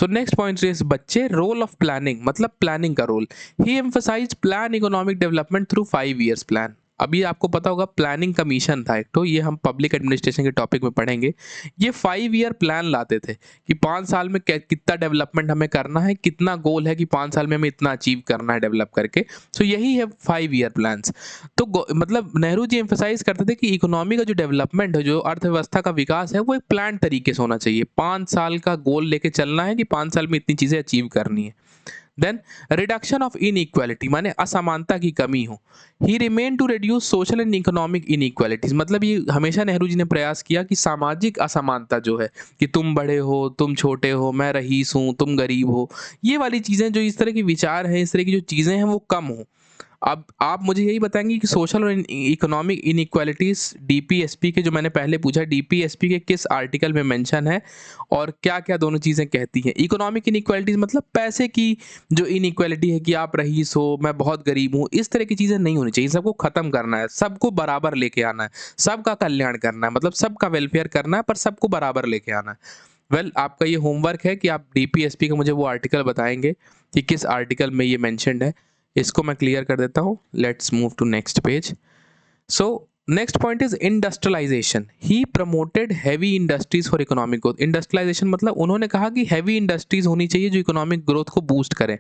[SPEAKER 1] Next point is बच्चे, रोल ऑफ प्लानिंग मतलब प्लानिंग का रोल। He emphasized plan economic development through 5 years plan. अभी आपको पता होगा प्लानिंग कमीशन था एक, तो ये हम पब्लिक एडमिनिस्ट्रेशन के टॉपिक में पढ़ेंगे। ये 5 ईयर प्लान लाते थे कि 5 साल में कितना डेवलपमेंट हमें करना है, कितना गोल है कि 5 साल में हमें इतना अचीव करना है डेवलप करके। यही है 5 ईयर प्लान्स। मतलब नेहरू जी एम्फसाइज करते थे कि इकोनॉमी का जो डेवलपमेंट है, जो अर्थव्यवस्था का विकास है, वो एक प्लान तरीके से होना चाहिए। 5 साल का गोल लेके चलना है कि 5 साल में इतनी चीज़ें अचीव करनी है। देन रिडक्शन ऑफ इनइक्वालिटी, माने असमानता की कमी हो। He remain to reduce social and economic inequalities, मतलब ये हमेशा नेहरू जी ने प्रयास किया कि सामाजिक असमानता जो है, कि तुम बड़े हो, तुम छोटे हो, मैं रईस हूँ, तुम गरीब हो, ये वाली चीज़ें, जो इस तरह के विचार हैं, इस तरह की जो चीज़ें हैं, वो कम हो। अब आप मुझे यही बताएंगे कि सोशल और इकोनॉमिक इनइक्वालिटीज डीपीएसपी के, जो मैंने पहले पूछा, डीपीएसपी के किस आर्टिकल में मेंशन है और क्या क्या दोनों चीज़ें कहती हैं। इकोनॉमिक इनइक्वालिटीज मतलब पैसे की जो इनइक्वालिटी है, कि आप रईस हो, मैं बहुत गरीब हूँ, इस तरह की चीज़ें नहीं होनी चाहिए। सबको ख़त्म करना है, सबको बराबर लेके आना है, सबका कल्याण करना है, मतलब सबका वेलफेयर करना है, पर सबको बराबर लेके आना है। आपका ये होमवर्क है कि आप डीपीएसपी का मुझे वो आर्टिकल बताएंगे कि किस आर्टिकल में ये मेंशन्ड है। इसको मैं क्लियर कर देता हूँ। Let's move to next page. So next point is industrialisation. He promoted heavy industries for economic growth. Industrialisation मतलब उन्होंने कहा कि हैवी इंडस्ट्रीज होनी चाहिए जो इकोनॉमिक ग्रोथ को बूस्ट करें,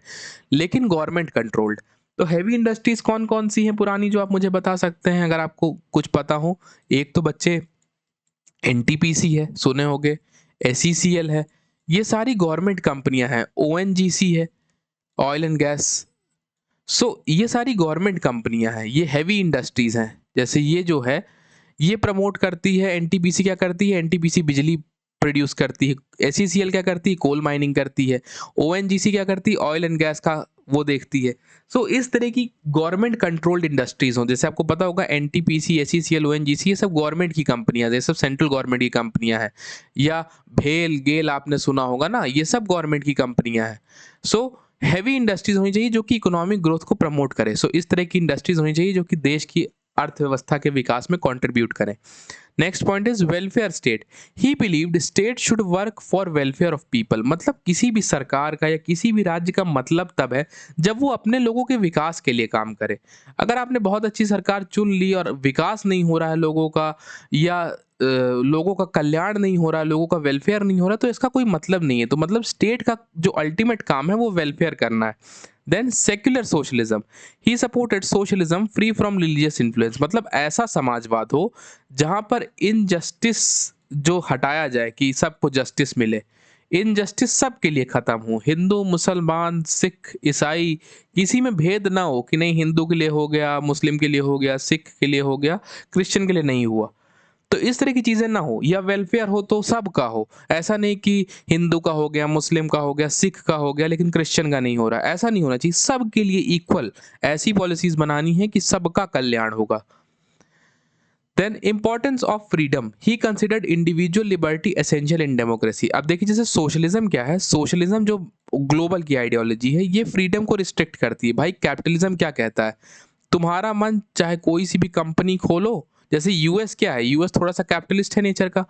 [SPEAKER 1] लेकिन गवर्नमेंट कंट्रोल्ड। तो हैवी इंडस्ट्रीज कौन कौन सी हैं पुरानी, जो आप मुझे बता सकते हैं अगर आपको कुछ पता हो? एक तो बच्चे एनटीपीसी है, सुने होंगे, एसईसीएल है, ये सारी गवर्नमेंट कंपनियां हैं। ओएनजीसी है, ऑयल एंड गैस। ये सारी गवर्नमेंट कंपनियां हैं, ये हैवी इंडस्ट्रीज हैं। जैसे ये जो है, ये प्रमोट करती है। एनटीपीसी क्या करती है? एनटीपीसी बिजली प्रोड्यूस करती है। एसईसीएल क्या करती है? कोल माइनिंग करती है। ओएनजीसी क्या करती है? ऑयल एंड गैस का वो देखती है। इस तरह की गवर्नमेंट कंट्रोल्ड इंडस्ट्रीज हों, जैसे आपको पता होगा एनटीपीसी, एसईसीएल, ओएनजीसी, ये सब गवर्नमेंट की कंपनियां, ये सब सेंट्रल गवर्नमेंट की कंपनियां हैं। या भेल गेल आपने सुना होगा ना, ये सब गवर्नमेंट की कंपनियां हैं। हैवी इंडस्ट्रीज होनी चाहिए जो कि इकोनॉमिक ग्रोथ को प्रमोट करे। इस तरह की इंडस्ट्रीज होनी चाहिए जो कि देश की अर्थव्यवस्था के विकास में कंट्रीब्यूट करें। Next point is welfare state. He believed state should work for welfare of people. मतलब किसी भी सरकार का या किसी भी राज्य का मतलब तब है जब वो अपने लोगों के विकास के लिए काम करे। अगर आपने बहुत अच्छी सरकार चुन ली और विकास नहीं हो रहा है लोगों का, या लोगों का कल्याण नहीं हो रहा है, लोगों का वेलफेयर नहीं हो रहा, तो इसका कोई मतलब नहीं है। तो मतलब स्टेट का जो अल्टीमेट काम है वो वेलफेयर करना है। Then secular socialism, he supported socialism free from religious influence, मतलब ऐसा समाजवाद हो जहां पर इनजस्टिस जो हटाया जाए कि सबको जस्टिस मिले, इनजस्टिस सबके लिए खत्म हो, हिंदू मुसलमान सिख ईसाई किसी में भेद ना हो कि नहीं हिंदू के लिए हो गया, मुस्लिम के लिए हो गया, सिख के लिए हो गया, क्रिश्चियन के लिए नहीं हुआ। तो इस तरह की चीजें ना हो, या वेलफेयर हो तो सबका हो, ऐसा नहीं कि हिंदू का हो गया, मुस्लिम का हो गया, सिख का हो गया लेकिन क्रिश्चियन का नहीं हो रहा, ऐसा नहीं होना चाहिए, सबके लिए इक्वल ऐसी पॉलिसीज बनानी है कि सबका कल्याण होगा। Then importance of freedom, he considered individual liberty essential in democracy. अब देखिए जैसे सोशलिज्म क्या है, सोशलिज्म जो ग्लोबल की आइडियोलॉजी है ये फ्रीडम को रिस्ट्रिक्ट करती है। भाई कैपिटलिज्म क्या कहता है, तुम्हारा मन चाहे कोई सी भी कंपनी खोलो, जैसे यूएस क्या है, यूएस थोड़ा सा कैपिटलिस्ट है नेचर का,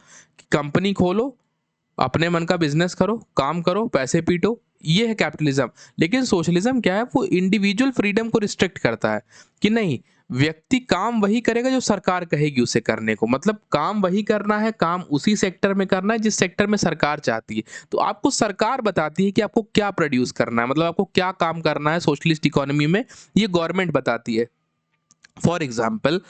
[SPEAKER 1] कंपनी खोलो, अपने मन का बिजनेस करो, काम करो, पैसे पीटो, ये है कैपिटलिज्म। लेकिन सोशलिज्म क्या है, वो इंडिविजुअल फ्रीडम को रिस्ट्रिक्ट करता है कि नहीं, व्यक्ति काम वही करेगा जो सरकार कहेगी उसे करने को, मतलब काम वही करना है, काम उसी सेक्टर में करना है जिस सेक्टर में सरकार चाहती है। तो आपको सरकार बताती है कि आपको क्या प्रोड्यूस करना है, मतलब आपको क्या काम करना है सोशलिस्ट इकोनॉमी में, ये गवर्नमेंट बताती है। फॉर एग्जाम्पल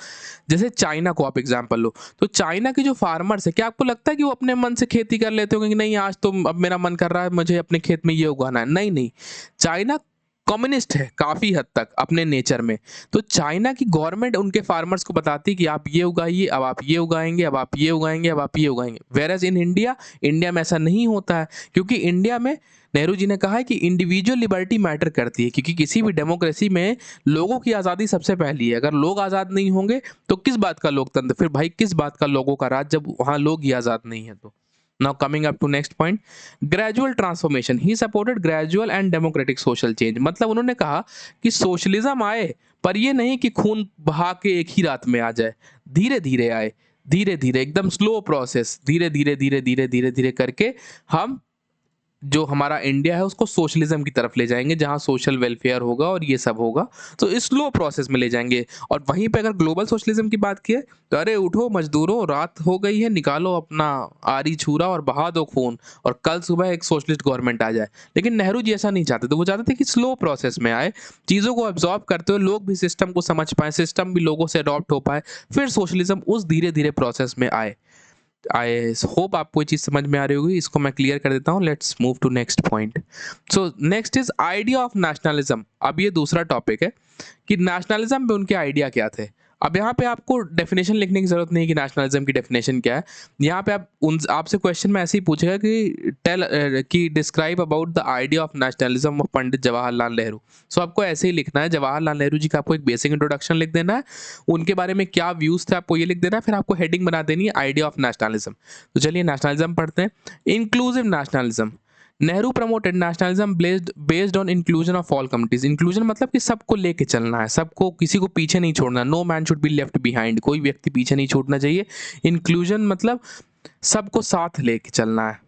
[SPEAKER 1] जैसे चाइना को आप एग्जाम्पल लो, तो चाइना के जो फार्मर्स है, क्या आपको लगता है कि वो अपने मन से खेती कर लेते होंगे कि नहीं आज तो अब मेरा मन कर रहा है मुझे अपने खेत में ये उगाना है, नहीं नहीं, चाइना कम्युनिस्ट है काफी हद तक अपने नेचर में। तो चाइना की गवर्नमेंट उनके फार्मर्स को बताती है कि आप ये उगाइए, अब आप ये उगाएंगे, अब आप ये उगाएंगे, अब आप ये उगाएंगे। Whereas in India, India में ऐसा नहीं होता है, क्योंकि इंडिया में नेहरू जी ने कहा है कि इंडिविजुअल लिबर्टी मैटर करती है, क्योंकि किसी भी डेमोक्रेसी में लोगों की आज़ादी सबसे पहली है। अगर लोग आज़ाद नहीं होंगे तो किस बात का लोकतंत्र, फिर भाई किस बात का लोगों का राज, जब वहाँ लोग ही आज़ाद नहीं है। तो now coming up to next point, gradual transformation, he supported gradual and democratic social change, मतलब उन्होंने कहा कि सोशलिज्म आए पर ये नहीं कि खून बहा के एक ही रात में आ जाए, धीरे धीरे आए, धीरे धीरे, एकदम स्लो प्रोसेस, धीरे धीरे धीरे धीरे धीरे धीरे करके हम जो हमारा इंडिया है उसको सोशलिज्म की तरफ ले जाएंगे, जहां सोशल वेलफेयर होगा और ये सब होगा, तो इस स्लो प्रोसेस में ले जाएंगे। और वहीं पे अगर ग्लोबल सोशलिज्म की बात की है तो अरे उठो मजदूरों, रात हो गई है, निकालो अपना आरी छुरा और बहा दो खून, और कल सुबह एक सोशलिस्ट गवर्नमेंट आ जाए। लेकिन नेहरू जी ऐसा नहीं चाहते थे, वो चाहते थे कि स्लो प्रोसेस में आए, चीज़ों को ऑब्जॉर्व करते हुए लोग भी सिस्टम को समझ पाए, सिस्टम भी लोगों से अडॉप्ट हो पाए, फिर सोशलिज्म उस धीरे धीरे प्रोसेस में आए। आई होप आपको ये चीज़ समझ में आ रही होगी, इसको मैं क्लियर कर देता हूँ। Let's move to next point. So next is idea of nationalism. अब ये दूसरा टॉपिक है कि नेशनलिज्म में उनके आइडिया क्या थे। अब यहाँ पे आपको डेफिनेशन लिखने की जरूरत नहीं है कि नेशनलिज्म की डेफिनेशन क्या है। यहाँ पे आप उन आपसे क्वेश्चन में ऐसे ही पूछेगा कि कि describe about the idea of nationalism of Pandit Jawaharlal Nehru. So आपको ऐसे ही लिखना है, जवाहरलाल नेहरू जी का आपको एक बेसिक इंट्रोडक्शन लिख देना है, उनके बारे में क्या व्यूज थे आपको ये लिख देना है, फिर आपको हेडिंग बना देनी है आइडिया ऑफ नेशनलिज्म। तो चलिए नेशनलिज्म पढ़ते हैं। Inclusive nationalism, Nehru promoted nationalism based on inclusion of all communities. Inclusion मतलब कि सबको लेके चलना है, सबको, किसी को पीछे नहीं छोड़ना, no man should be left behind, कोई व्यक्ति पीछे नहीं छूटना चाहिए। इंक्लूजन मतलब सबको साथ लेके चलना है।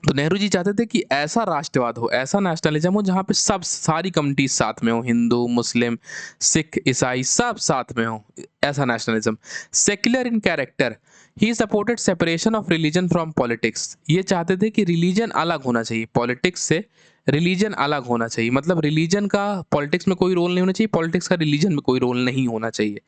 [SPEAKER 1] तो नेहरू जी चाहते थे कि ऐसा राष्ट्रवाद हो, ऐसा नेशनलिज्म हो जहाँ पे सब सारी कम्युनिटीज साथ में हो, हिंदू मुस्लिम सिख ईसाई सब साथ में हो, ऐसा nationalism. Secular in character, he supported separation of religion from politics. ये चाहते थे कि रिलीजन अलग होना चाहिए पॉलिटिक्स से, रिलीजन अलग होना चाहिए, मतलब रिलीजन का पॉलिटिक्स में कोई रोल नहीं होना चाहिए, पॉलिटिक्स का रिलीजन में कोई रोल नहीं होना चाहिए।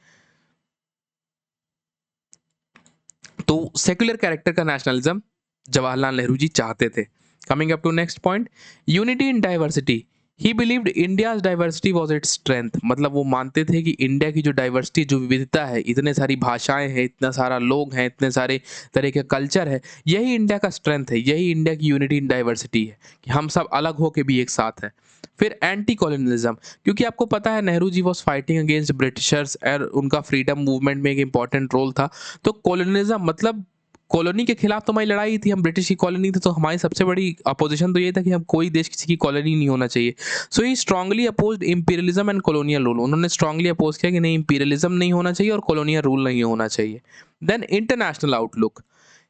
[SPEAKER 1] तो सेक्युलर कैरेक्टर का नेशनलिज्म जवाहरलाल नेहरू जी चाहते थे। Coming up to next point, unity in diversity, he believed India's diversity was its strength, मतलब वो मानते थे कि इंडिया की जो डाइवर्सिटी, जो विविधता है, इतने सारी भाषाएं हैं, इतना सारा लोग हैं, इतने सारे तरह के कल्चर है, यही इंडिया का स्ट्रेंथ है, यही इंडिया की यूनिटी इन डाइवर्सिटी है कि हम सब अलग होके भी एक साथ हैं। फिर एंटी कॉलोनियलिज्म, क्योंकि आपको पता है Nehru ji was fighting against Britishers और उनका फ्रीडम मूवमेंट में एक इंपॉर्टेंट रोल था। तो कॉलोनियलिज्म मतलब कॉलोनी के खिलाफ तो हमारी लड़ाई थी, हम ब्रिटिश की कॉलोनी थी, तो हमारी सबसे बड़ी अपोजिशन तो ये था कि हम कोई देश किसी की कॉलोनी नहीं होना चाहिए। So he strongly opposed imperialism and colonial rule, उन्होंने स्ट्रांगली अपोज किया कि नहीं इंपीरियलिज्म नहीं होना चाहिए और कॉलोनियल रूल नहीं होना चाहिए। Then international outlook,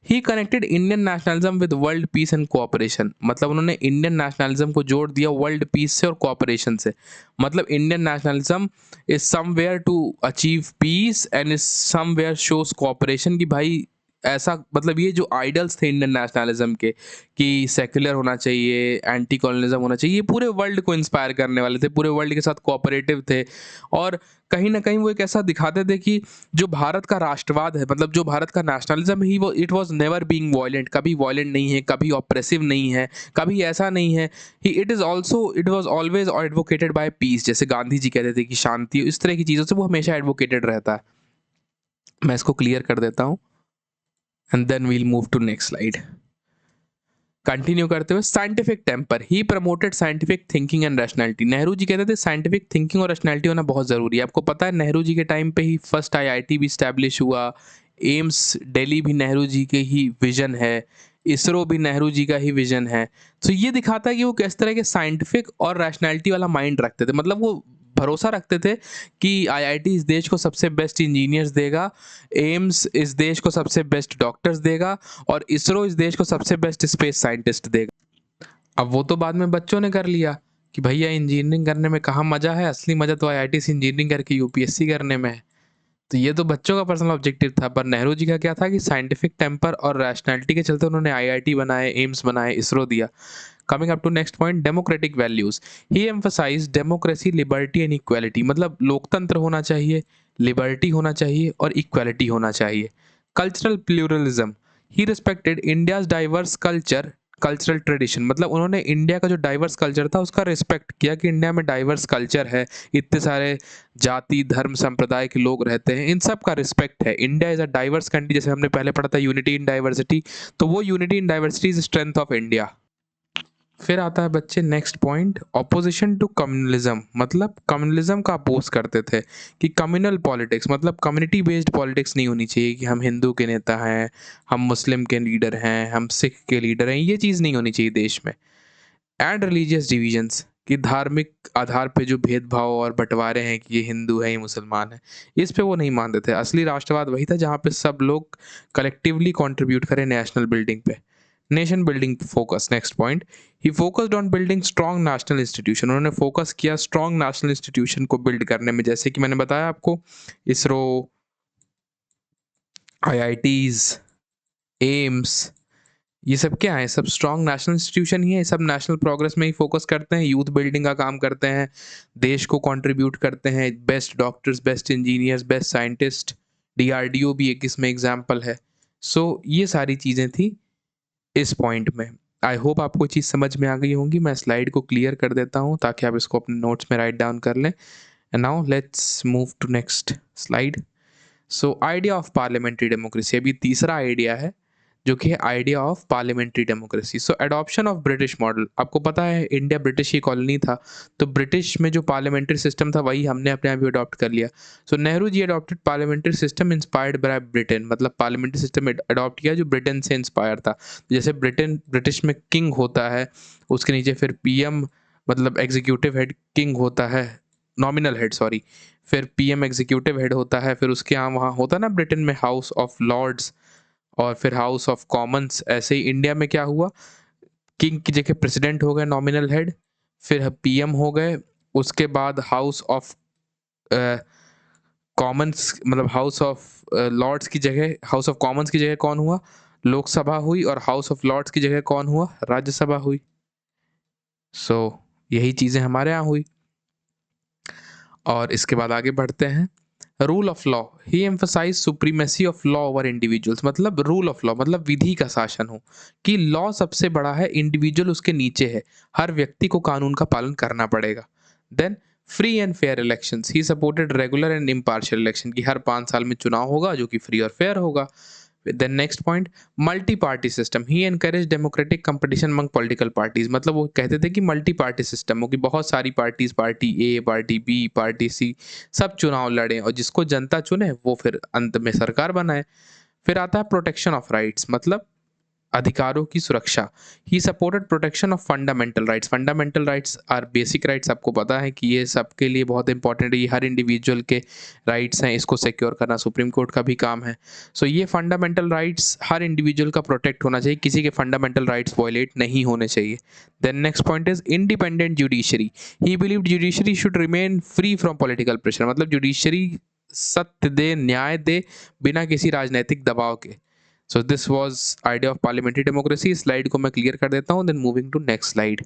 [SPEAKER 1] he connected Indian nationalism with world peace and cooperation, मतलब उन्होंने इंडियन नेशनलिज्म को जोड़ दिया वर्ल्ड पीस से और कोऑपरेशन से। मतलब Indian nationalism is somewhere to achieve peace and is somewhere shows cooperation, कि भाई ऐसा मतलब ये जो आइडल्स थे इंडियन नेशनलिज्म के कि सेक्युलर होना चाहिए, एंटी कॉलोनिज्म होना चाहिए, ये पूरे वर्ल्ड को इंस्पायर करने वाले थे, पूरे वर्ल्ड के साथ कोऑपरेटिव थे। और कहीं न कहीं वो एक ऐसा दिखाते थे कि जो भारत का राष्ट्रवाद है, मतलब जो भारत का नेशनलिज्म ही, वो it was never being violent, कभी वॉयलेंट नहीं है, कभी ऑप्रेसिव नहीं है, कभी ऐसा नहीं है। He it was always advocated by peace, जैसे गांधी जी कहते थे कि शांति, इस तरह की चीज़ों से वो हमेशा एडवोकेटेड रहता है। मैं इसको क्लियर कर देता हूँ and then we'll move to next slide. Continue करते हुए scientific temper, he promoted scientific thinking and rationality. Nehru ji कहते थे साइंटिफिक थिंकिंग और रैशनैलिटी होना बहुत ज़रूरी है। आपको पता है नेहरू जी के टाइम पे ही फर्स्ट आईआईटी भी स्टैब्लिश हुआ, एम्स दिल्ली भी नेहरू जी के ही विजन है, इसरो भी नेहरू जी का ही विजन है। तो ये दिखाता है कि वो किस तरह के साइंटिफिक और रैशनैलिटी वाला माइंड रखते थे, मतलब वो भरोसा रखते थे कि आईआईटी इस देश को सबसे बेस्ट इंजीनियर्स देगा, एम्स इस देश को सबसे बेस्ट डॉक्टर्स देगा, और इसरो इस देश को सबसे बेस्ट स्पेस साइंटिस्ट देगा। अब वो तो बाद में बच्चों ने कर लिया कि भैया इंजीनियरिंग करने में कहाँ मजा है, असली मजा तो आईआईटी से इंजीनियरिंग करके यूपीएससी करने में है। तो ये तो बच्चों का पर्सनल ऑब्जेक्टिव था, पर नेहरू जी का क्या था कि साइंटिफिक टेम्पर और रैशनैलिटी के चलते उन्होंने आईआईटी बनाए, एम्स बनाए, इसरो दिया। Coming up to next point, democratic values, he emphasise democracy, liberty and equality, मतलब लोकतंत्र होना चाहिए, लिबर्टी होना चाहिए और इक्वालिटी होना चाहिए। Cultural pluralism, he respected India's diverse cultural tradition, मतलब उन्होंने इंडिया का जो डाइवर्स कल्चर था उसका रिस्पेक्ट किया कि इंडिया में डाइवर्स कल्चर है, इतने सारे जाति धर्म संप्रदाय के लोग रहते हैं, इन सब का रिस्पेक्ट है। India is a diverse country, जैसे हमने पहले पढ़ा था यूनिटी इन डाइवर्सिटी, तो वो unity in diversity is strength of India. फिर आता है बच्चे next point, opposition to communalism, मतलब कम्युनलिज्म का अपोज करते थे कि कम्युनल पॉलिटिक्स, मतलब कम्युनिटी बेस्ड पॉलिटिक्स नहीं होनी चाहिए कि हम हिंदू के नेता हैं, हम मुस्लिम के लीडर हैं, हम सिख के लीडर हैं, ये चीज़ नहीं होनी चाहिए देश में। एंड रिलीजियस डिविजन्स, कि धार्मिक आधार पे जो भेदभाव और बंटवारे हैं कि ये हिंदू है ये मुसलमान है, इस पे वो नहीं मानते थे। असली राष्ट्रवाद वही था जहाँ पे सब लोग कलेक्टिवली कंट्रीब्यूट करें नेशनल बिल्डिंग पे। Nation building focus, next point, he focused on building strong national institution, उन्होंने फोकस किया स्ट्रॉन्ग नेशनल इंस्टीट्यूशन को बिल्ड करने में, जैसे कि मैंने बताया आपको, इसरो, आईआईटीज, एम्स, ये सब क्या है, सब स्ट्रॉन्ग नेशनल इंस्टीट्यूशन ही है, सब नेशनल प्रोग्रेस में ही फोकस करते हैं, यूथ बिल्डिंग का काम करते हैं, देश को कंट्रीब्यूट करते हैं, best doctors, best engineers, best scientist, DRDO भी एक इसमें एग्जाम्पल है। सो ये सारी चीज़ें थी इस पॉइंट में। आई होप आपको चीज़ समझ में आ गई होंगी। मैं स्लाइड को क्लियर कर देता हूँ ताकि आप इसको अपने नोट्स में राइट डाउन कर लें। And now let's move to next slide. So idea of parliamentary democracy, अभी तीसरा आइडिया है जो कि है idea of parliamentary democracy. So adoption of British model, आपको पता है इंडिया ब्रिटिश की कॉलोनी था, तो ब्रिटिश में जो पार्लियामेंट्री सिस्टम था वही हमने अपने आप ही अडॉप्ट कर लिया। So Nehru ji adopted parliamentary system inspired by Britain, मतलब पार्लियामेंट्री सिस्टम अडॉप्ट किया जो ब्रिटेन से इंस्पायर था। जैसे ब्रिटिश में किंग होता है, उसके नीचे फिर पीएम, मतलब एग्जीक्यूटिव हेड, किंग होता है, नॉमिनल हेड सॉरी, फिर पीएम एग्जीक्यूटिव हेड होता है, फिर उसके यहाँ वहाँ होता है ना ब्रिटेन में हाउस ऑफ लॉर्ड्स और फिर हाउस ऑफ कॉमन्स। ऐसे ही इंडिया में क्या हुआ, किंग की जगह प्रेसिडेंट हो गए नॉमिनल हेड, फिर पीएम हो गए, उसके बाद हाउस ऑफ कॉमन्स, मतलब हाउस ऑफ लॉर्ड्स की जगह, हाउस ऑफ कॉमन्स की जगह कौन हुआ, लोकसभा हुई, और हाउस ऑफ लॉर्ड्स की जगह कौन हुआ, राज्यसभा हुई। सो यही चीज़ें हमारे यहाँ हुई। और इसके बाद आगे बढ़ते हैं, rule of law, he emphasise supremacy of law over individuals, मतलब रूल ऑफ लॉ मतलब विधि का शासन हो, कि लॉ सबसे बड़ा है, इंडिविजुअल उसके नीचे है, हर व्यक्ति को कानून का पालन करना पड़ेगा। Then free and fair elections, he supported regular and impartial election, कि हर 5 साल में चुनाव होगा जो कि फ्री और फेयर होगा। Then next point, multi party system, he encourage democratic competition among political parties, मतलब वो कहते थे कि मल्टी पार्टी सिस्टम हो, कि बहुत सारी पार्टीज, पार्टी ए, पार्टी बी, पार्टी सी, सब चुनाव लड़े और जिसको जनता चुने वो फिर अंत में सरकार बनाए। फिर आता है प्रोटेक्शन ऑफ राइट्स, मतलब अधिकारों की सुरक्षा, he supported protection of fundamental rights, fundamental rights are basic rights, आपको पता है कि ये सबके लिए बहुत इंपॉर्टेंट है, ये हर इंडिविजुअल के राइट्स हैं, इसको सिक्योर करना सुप्रीम कोर्ट का भी काम है। सो ये फंडामेंटल राइट्स हर इंडिविजुअल का प्रोटेक्ट होना चाहिए, किसी के फंडामेंटल राइट्स वायलेट नहीं होने चाहिए। Then next point is independent judiciary, he believed judiciary should remain free from political pressure, मतलब जुडिशरी सत्य दे, न्याय दे, बिना किसी राजनीतिक दबाव के। So this was idea of parliamentary democracy. Slide को मैं क्लियर कर देता हूँ, then moving to next slide.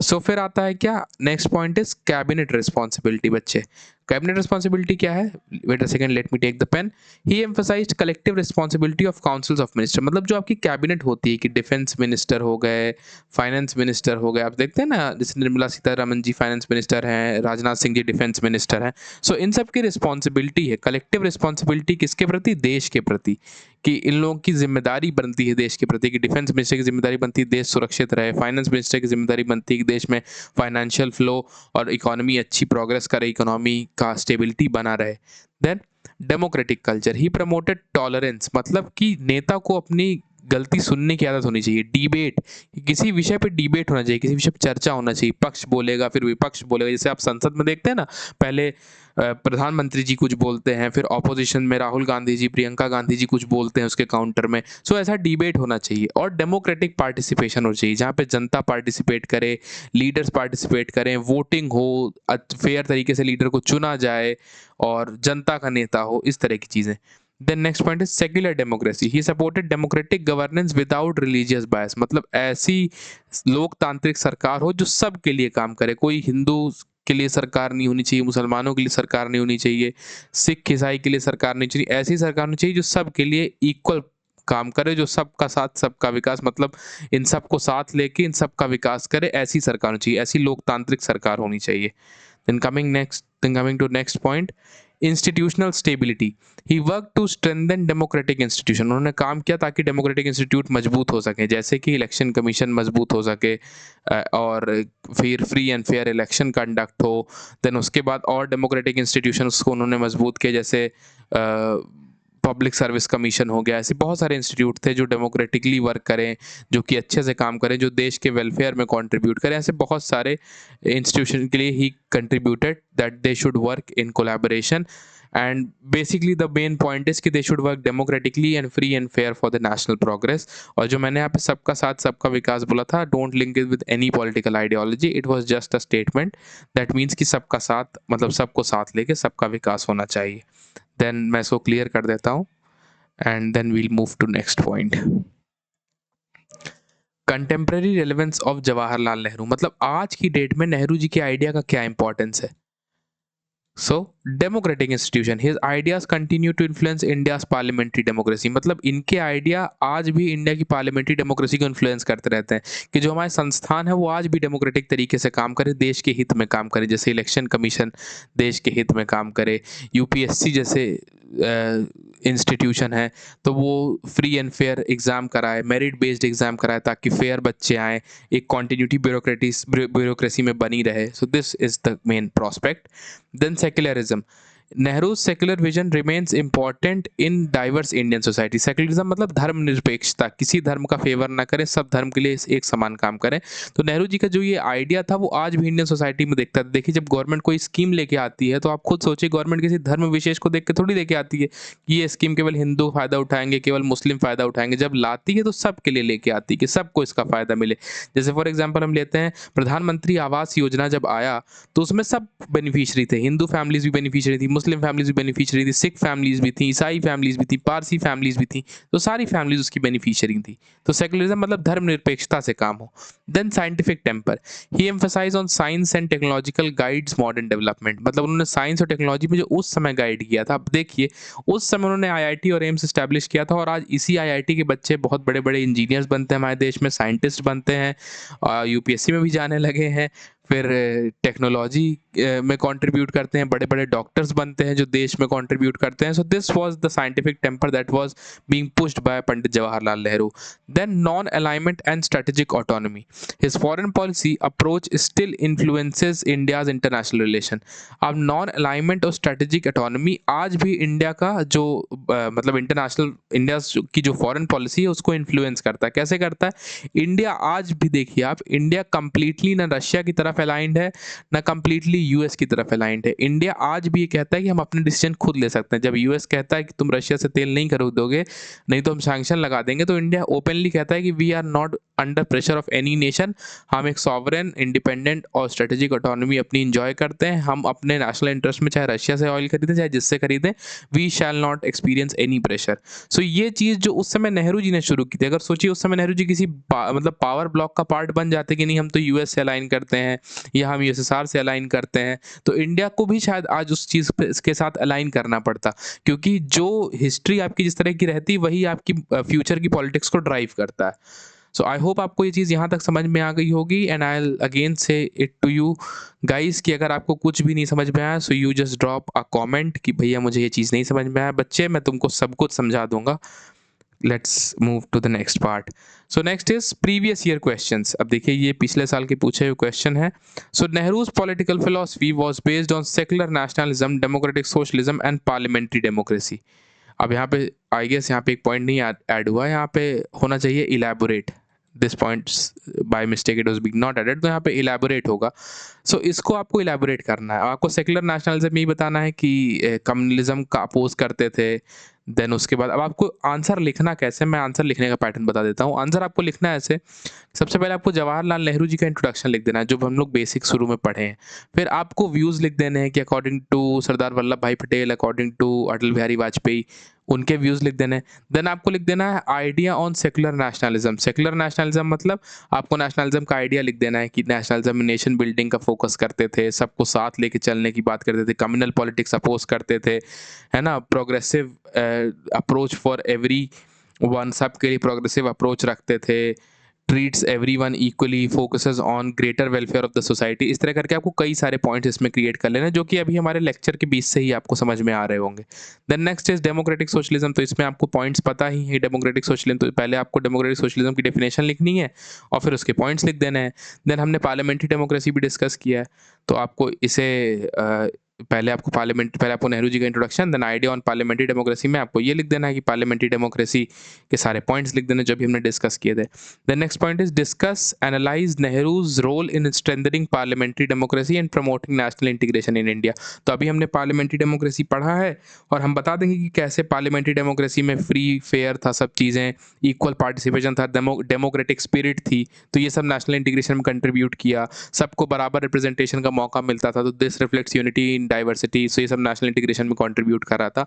[SPEAKER 1] So फिर आता है क्या, next point is cabinet responsibility. बच्चे, कैबिनेट रिस्पॉन्सिबिलिटी क्या है? Wait a second, let me take the pen. He emphasized collective responsibility of councils of minister. मतलब जो आपकी कैबिनेट होती है कि डिफेंस मिनिस्टर हो गए, फाइनेंस मिनिस्टर हो गए, आप देखते हैं ना जैसे निर्मला सीतारमन जी फाइनेंस मिनिस्टर हैं, राजनाथ सिंह जी डिफेंस मिनिस्टर हैं। सो इन सब की रिस्पॉन्सिबिलिटी है, कलेक्टिव रिस्पॉन्सिबिलिटी किसके प्रति? देश के प्रति। कि इन लोगों की जिम्मेदारी बनती है देश के प्रति, कि डिफेंस मिनिस्टर की जिम्मेदारी बनती है देश सुरक्षित रहे, फाइनेंस मिनिस्टर की जिम्मेदारी बनती है कि देश में फाइनेंशियल फ्लो और इकोनॉमी अच्छी प्रोग्रेस करे, इकोनॉमी का स्टेबिलिटी बना रहे। देन डेमोक्रेटिक कल्चर, ही प्रमोटेड टॉलरेंस। मतलब कि नेता को अपनी गलती सुनने की आदत होनी चाहिए। डिबेट, किसी विषय पे डिबेट होना चाहिए, किसी विषय पे चर्चा होना चाहिए, पक्ष बोलेगा फिर विपक्ष बोलेगा। जैसे आप संसद में देखते हैं ना, पहले प्रधानमंत्री जी कुछ बोलते हैं, फिर ऑपोजिशन में राहुल गांधी जी, प्रियंका गांधी जी कुछ बोलते हैं उसके काउंटर में। सो ऐसा डिबेट होना चाहिए और डेमोक्रेटिक पार्टिसिपेशन होना चाहिए, जहाँ पे जनता पार्टिसिपेट करे, लीडर्स पार्टिसिपेट करें, वोटिंग हो, फेयर तरीके से लीडर को चुना जाए और जनता का नेता हो, इस तरह की चीज़ें। Then next point is secular democracy. He supported democratic governance without religious bias. मतलब ऐसी लोकतांत्रिक सरकार हो जो सबके लिए काम करे, कोई हिंदू के लिए सरकार नहीं होनी चाहिए, मुसलमानों के लिए सरकार नहीं होनी चाहिए, सिख ईसाई के लिए सरकार नहीं चाहिए। ऐसी सरकार होनी चाहिए जो सबके लिए इक्वल काम करे, जो सबका साथ सबका विकास, मतलब इन सबको साथ लेके इन सबका विकास करे, ऐसी सरकार होनी चाहिए, ऐसी लोकतांत्रिक सरकार होनी चाहिए। then coming to next point, institutional stability. He work to strengthen democratic institution. उन्होंने काम किया ताकि डेमोक्रेटिक इंस्टीट्यूट मजबूत हो सके, जैसे कि इलेक्शन कमीशन मजबूत हो सके और फिर free and fair election conduct हो। देन उसके बाद और डेमोक्रेटिक इंस्टीट्यूशंस को उन्होंने मजबूत किया, जैसे पब्लिक सर्विस कमीशन हो गया। ऐसे बहुत सारे इंस्टीट्यूट थे जो डेमोक्रेटिकली वर्क करें, जो कि अच्छे से काम करें, जो देश के वेलफेयर में कंट्रीब्यूट करें। ऐसे बहुत सारे इंस्टीट्यूशन के लिए he contributed that they should work in collaboration. And basically the main point is कि they should work democratically and free and fair for the national progress. और जो मैंने यहाँ पे सबका साथ सबका विकास बोला था, don't link it with any political ideology, it was just a statement that means कि सबका साथ मतलब सबको साथ लेके सबका विकास होना चाहिए। देन मैं इसको क्लियर कर देता हूँ and then we'll move to next point. Contemporary relevance of Jawaharlal Nehru. मतलब आज की डेट में नेहरू जी के आइडिया का क्या इंपॉर्टेंस है? So democratic institution, his ideas continue to influence India's parliamentary democracy. मतलब इनके आइडिया आज भी इंडिया की पार्लियामेंट्री डेमोक्रेसी को इन्फ्लुएंस करते रहते हैं, कि जो हमारे संस्थान है वो आज भी डेमोक्रेटिक तरीके से काम करे, देश के हित में काम करे। जैसे इलेक्शन कमीशन देश के हित में काम करे, यूपीएससी जैसे इंस्टीट्यूशन है तो वो फ्री एंड फेयर एग्ज़ाम कराए, मेरिट बेस्ड एग्ज़ाम कराए, ताकि फेयर बच्चे आए, एक कॉन्टिन्यूटी ब्यूरोक्रेसी में बनी रहे। So this is the main prospect. Then secularism, Nehru secular vision remains important in diverse Indian society. Secularism मतलब धर्मनिरपेक्षता, किसी धर्म का फेवर ना करें, सब धर्म के लिए एक समान काम करें। तो नेहरू जी का जो ये आइडिया था वो आज भी इंडियन सोसाइटी में देखता था। देखिए, जब गवर्नमेंट कोई स्कीम लेके आती है तो आप खुद सोचिए, गवर्नमेंट किसी धर्म विशेष को देख के थोड़ी लेके आती है कि ये स्कीम केवल हिंदू फायदा उठाएंगे, केवल मुस्लिम फायदा उठाएंगे। जब लाती है तो सबके लिए लेके आती है कि सबको इसका फायदा मिले। जैसे फॉर एग्जाम्पल हम लेते हैं प्रधानमंत्री आवास योजना जब आया तो उसमें सब बेनिफिशियरी थे, हिंदू फैमिलीज भी बेनिफिशियरी थी, मुस्लिम फैमिलीज भी बेनिफिशियरी थी, सिख फैमिलीज भी थी, ईसाई फैमिलीज भी थी, पारसी फैमिलीज भी थी। तो सारी फैमिलीज उसकी बेनिफिशियरी थी। तो सेकुलरिज्म मतलब धर्मनिरपेक्षता से काम हो। Then scientific temper, he emphasise on science and technological guides modern development. मतलब उन्होंने साइंस और टेक्नोलॉजी में जो उस समय गाइड किया था, अब देखिए उस समय उन्होंने आईआईटी और एम्स स्टैब्लिश किया था, और आज इसी आईआईटी के बच्चे बहुत बड़े बड़े इंजीनियर्स बनते हैं हमारे देश में, साइंटिस्ट बनते हैं, यूपीएससी में भी जाने लगे हैं, फिर टेक्नोलॉजी में कंट्रीब्यूट करते हैं, बड़े बड़े डॉक्टर्स बनते हैं जो देश में कंट्रीब्यूट करते हैं। So this was the scientific temper that was being pushed by Pandit Jawaharlal Nehru. Then non alignment and strategic autonomy, his foreign policy approach still influences India's international relation. अब नॉन अलाइनमेंट और स्ट्रेटेजिक ऑटोनॉमी आज भी India का जो मतलब international India की जो foreign policy है उसको इन्फ्लुएंस करता है। कैसे करता है? इंडिया आज भी देखिए आप, इंडिया कंप्लीटली ना रशिया की तरफ अलाइंड है, ना कंप्लीटली यूएस की तरफ अलाइंड है। इंडिया आज भी ये कहता है कि हम अपने डिसीजन खुद ले सकते हैं। जब यूएस कहता है कि तुम रशिया से तेल नहीं खरीदोगे, नहीं तो हम सैंक्शन लगा देंगे, तो इंडिया ओपनली कहता है कि we are not under pressure of any nation. हम एक सॉवरेन, इंडिपेंडेंट और स्ट्रेटेजिक ऑटोनॉमी अपनी इंजॉय करते हैं। हम अपने नेशनल इंटरेस्ट में चाहे रशिया से ऑयल खरीदें चाहे जिससे खरीदें, we shall not experience any pressure. So ये चीज़ जो उस समय नेहरू जी ने शुरू की थी, अगर सोचिए उस समय नेहरू जी किसी मतलब पावर ब्लॉक का पार्ट बन जाते कि नहीं हम तो यूएस से अलाइन करते हैं या हम यूएसएसआर से अलाइन करते हैं, तो इंडिया को भी शायद आज उस चीज़ के साथ अलाइन करना पड़ता, क्योंकि जो हिस्ट्री आपकी जिस तरह की रहती वही आपकी फ्यूचर की पॉलिटिक्स को ड्राइव करता है। सो आई होप आपको ये चीज़ यहाँ तक समझ में आ गई होगी, एंड आई विल अगेन से इट टू यू गाइस कि अगर आपको कुछ भी नहीं समझ में आया, so you just drop a comment कि भैया मुझे ये चीज़ नहीं समझ में आया। बच्चे, मैं तुमको सब कुछ समझा दूंगा। Let's move to the next part. So next is previous year questions. अब देखिए ये पिछले साल के पूछे हुए क्वेश्चन है। So Nehru's political philosophy was based on secular nationalism, democratic socialism and parliamentary democracy. अब यहाँ पे आई गेस यहाँ पे एक पॉइंट नहीं ऐड हुआ है, यहाँ पे होना चाहिए elaborate. This points by mistake it was being not added, तो यहाँ पे इलैबोरेट होगा। सो इसको आपको इलैबोरेट करना है। आपको सेकुलर नेशनलिज्म ये बताना है कि कम्युनलिज्म का अपोज करते थे। देन उसके बाद अब आपको आंसर लिखना कैसे, मैं आंसर लिखने का पैटर्न बता देता हूँ। आंसर आपको लिखना है ऐसे, सबसे पहले आपको जवाहरलाल नेहरू जी का इंट्रोडक्शन लिख देना है जो हम लोग बेसिक शुरू में पढ़े हैं। फिर आपको व्यूज़ लिख देने हैं कि अकॉर्डिंग टू सरदार वल्लभ भाई पटेल, अकॉर्डिंग टू अटल बिहारी वाजपेयी, उनके व्यूज़ लिख देने हैं। देन आपको लिख देना है idea on secular nationalism. Secular nationalism मतलब आपको नेशनलिज्म का आइडिया लिख देना है कि नेशनलिज्म में नेशन बिल्डिंग का फोकस करते थे, सबको साथ लेके चलने की बात करते थे, कम्युनल पॉलिटिक्स अपोज करते थे, है ना, progressive approach for every one, सबके लिए प्रोग्रेसिव अप्रोच रखते थे, treats everyone equally, focuses on greater welfare of the society. इस तरह करके आपको कई सारे पॉइंट्स इसमें क्रिएट कर लेना जो कि अभी हमारे लेक्चर के बीच से ही आपको समझ में आ रहे होंगे। Then next is democratic socialism. तो इसमें आपको पॉइंट्स पता ही है डेमोक्रेटिक सोशलिज्म, तो पहले आपको डेमोक्रेटिक सोशलिज्म की डेफिनेशन लिखनी है और फिर उसके पॉइंट्स लिख देने हैं। देन हमने पार्लियामेंट्री डेमोक्रेसी भी डिस्कस किया है, तो आपको इसे पहले आपको नेहरू जी का introduction, then idea on parliamentary democracy में आपको ये लिख देना है कि पार्लियामेंट्री डेमोक्रेसी के सारे पॉइंट्स लिख देना जो भी हमने डिस्कस किए थे। The next point is discuss analyse Nehru's role in strengthening parliamentary democracy and promoting national integration in India. तो अभी हमने पार्लियामेंट्री डेमोक्रेसी पढ़ा है और हम बता देंगे कि कैसे पार्लियामेंट्री डेमोक्रेसी में फ्री फेयर था, सब चीज़ें, इक्वल पार्टिसिपेशन था, डेमोक्रेटिक स्पिरिट थी, तो ये सब नेशनल इंटीग्रेशन में कंट्रीब्यूट किया, सबको बराबर रिप्रेजेंटेशन का मौका मिलता था, तो this reflects unity in diversity, so ये सब नेशनल इंटीग्रेशन में कंट्रीब्यूट कर रहा था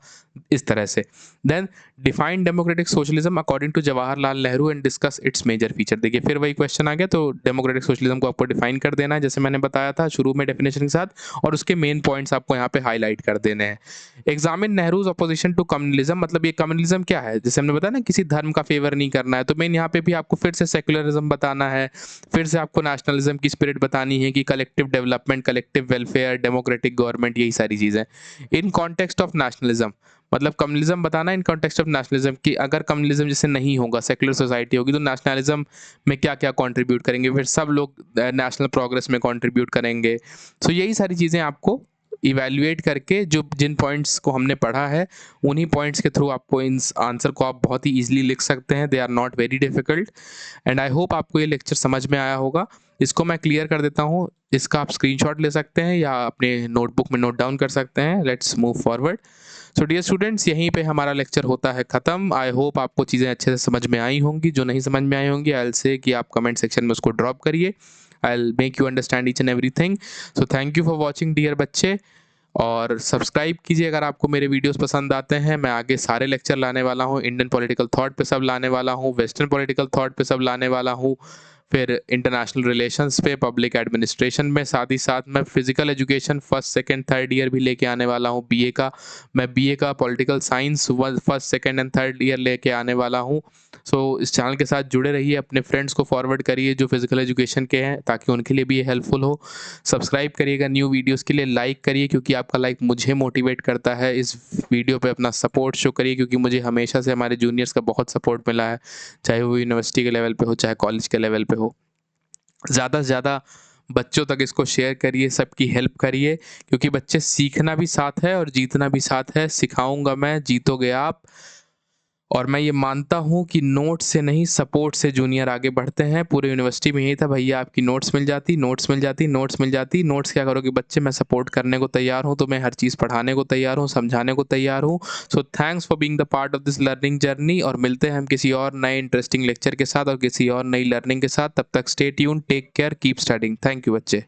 [SPEAKER 1] इस तरह से। Then define democratic socialism according to Jawaharlal Nehru and discuss its major feature. देखिए फिर वही क्वेश्चन आ गया, तो डेमोक्रेटिक सोशलिज्म को आपको डिफाइन कर देना है जैसे मैंने बताया था शुरू में डेफिनेशन के साथ, और उसके मेन पॉइंट्स आपको यहाँ पे हाईलाइट कर देने हैं। Examine Nehru's opposition to communalism. मतलब ये कम्युनलिज्म क्या है, जैसे हमने बताया ना किसी धर्म का फेवर नहीं करना है, तो मेन यहाँ पे भी आपको फिर से सेकुलरिज्म बताना है, फिर से आपको नेशनलिज्म की स्पिरिट बतानी है कि collective development, collective welfare, democratic government, यही सारी चीज़ें इन कॉन्टेक्स्ट ऑफ नेशनलिज्म। मतलब कम्युनलिज्म बताना इन कॉन्टेक्स्ट ऑफ नेशनलिज्म कि अगर कम्युनलिज्म जैसे नहीं होगा, सेकुलर सोसाइटी होगी, तो नेशनलिज्म में क्या क्या कंट्रीब्यूट करेंगे, फिर सब लोग नेशनल प्रोग्रेस में कंट्रीब्यूट करेंगे। सो यही सारी चीज़ें आपको इवैल्यूएट करके जो जिन पॉइंट्स को हमने पढ़ा है उन्हीं पॉइंट्स के थ्रू आपको इन आंसर को आप बहुत ही ईजिली लिख सकते हैं। They are not very difficult, and I hope आपको ये लेक्चर समझ में आया होगा। इसको मैं क्लियर कर देता हूँ, इसका आप स्क्रीनशॉट ले सकते हैं या अपने नोटबुक में नोट डाउन कर सकते हैं। Let's move forward. So dear students, यहीं पे हमारा लेक्चर होता है ख़त्म। आई होप आपको चीज़ें अच्छे से समझ में आई होंगी। जो नहीं समझ में आई होंगी, आई विल से कि आप कमेंट सेक्शन में उसको ड्रॉप करिए। I will make you understand each and everything. So thank you for watching dear बच्चे, और सब्सक्राइब कीजिए अगर आपको मेरे वीडियोस पसंद आते हैं। मैं आगे सारे लेक्चर लाने वाला हूँ, इंडियन पॉलिटिकल थॉट पे सब लाने वाला हूँ, वेस्टर्न पॉलिटिकल थॉट पे सब लाने वाला हूँ, फिर इंटरनेशनल रिलेशंस पे, पब्लिक एडमिनिस्ट्रेशन में, साथ ही साथ मैं physical education first second third year भी लेके आने वाला हूँ। बीए का मैं बीए का political science first second and third year लेके आने वाला हूँ। सो इस चैनल के साथ जुड़े रहिए, अपने फ्रेंड्स को फॉरवर्ड करिए जो फिजिकल एजुकेशन के हैं, ताकि उनके लिए भी ये हेल्पफुल हो। सब्सक्राइब करिएगा न्यू वीडियोस के लिए, लाइक करिए क्योंकि आपका लाइक मुझे मोटिवेट करता है। इस वीडियो पे अपना सपोर्ट शो करिए क्योंकि मुझे हमेशा से हमारे जूनियर्स का बहुत सपोर्ट मिला है, चाहे वो यूनिवर्सिटी के लेवल पे हो चाहे कॉलेज के लेवल पे हो। ज़्यादा से ज़्यादा बच्चों तक इसको शेयर करिए, सबकी हेल्प करिए, क्योंकि बच्चे सीखना भी साथ है और जीतना भी साथ है। सिखाऊंगा मैं, जीतोगे आप। और मैं ये मानता हूँ कि नोट्स से नहीं सपोर्ट से जूनियर आगे बढ़ते हैं। पूरे यूनिवर्सिटी में यही था, भैया आपकी नोट्स मिल जाती, नोट्स मिल जाती, नोट्स मिल जाती, नोट्स क्या करोगे बच्चे, मैं सपोर्ट करने को तैयार हूँ, तो मैं हर चीज़ पढ़ाने को तैयार हूँ, समझाने को तैयार हूँ। So thanks for being the part of this learning journey, और मिलते हैं हम किसी और नए इंटरेस्टिंग लेक्चर के साथ और किसी और नई लर्निंग के साथ। तब तक stay tuned, take care, keep studying. Thank you बच्चे।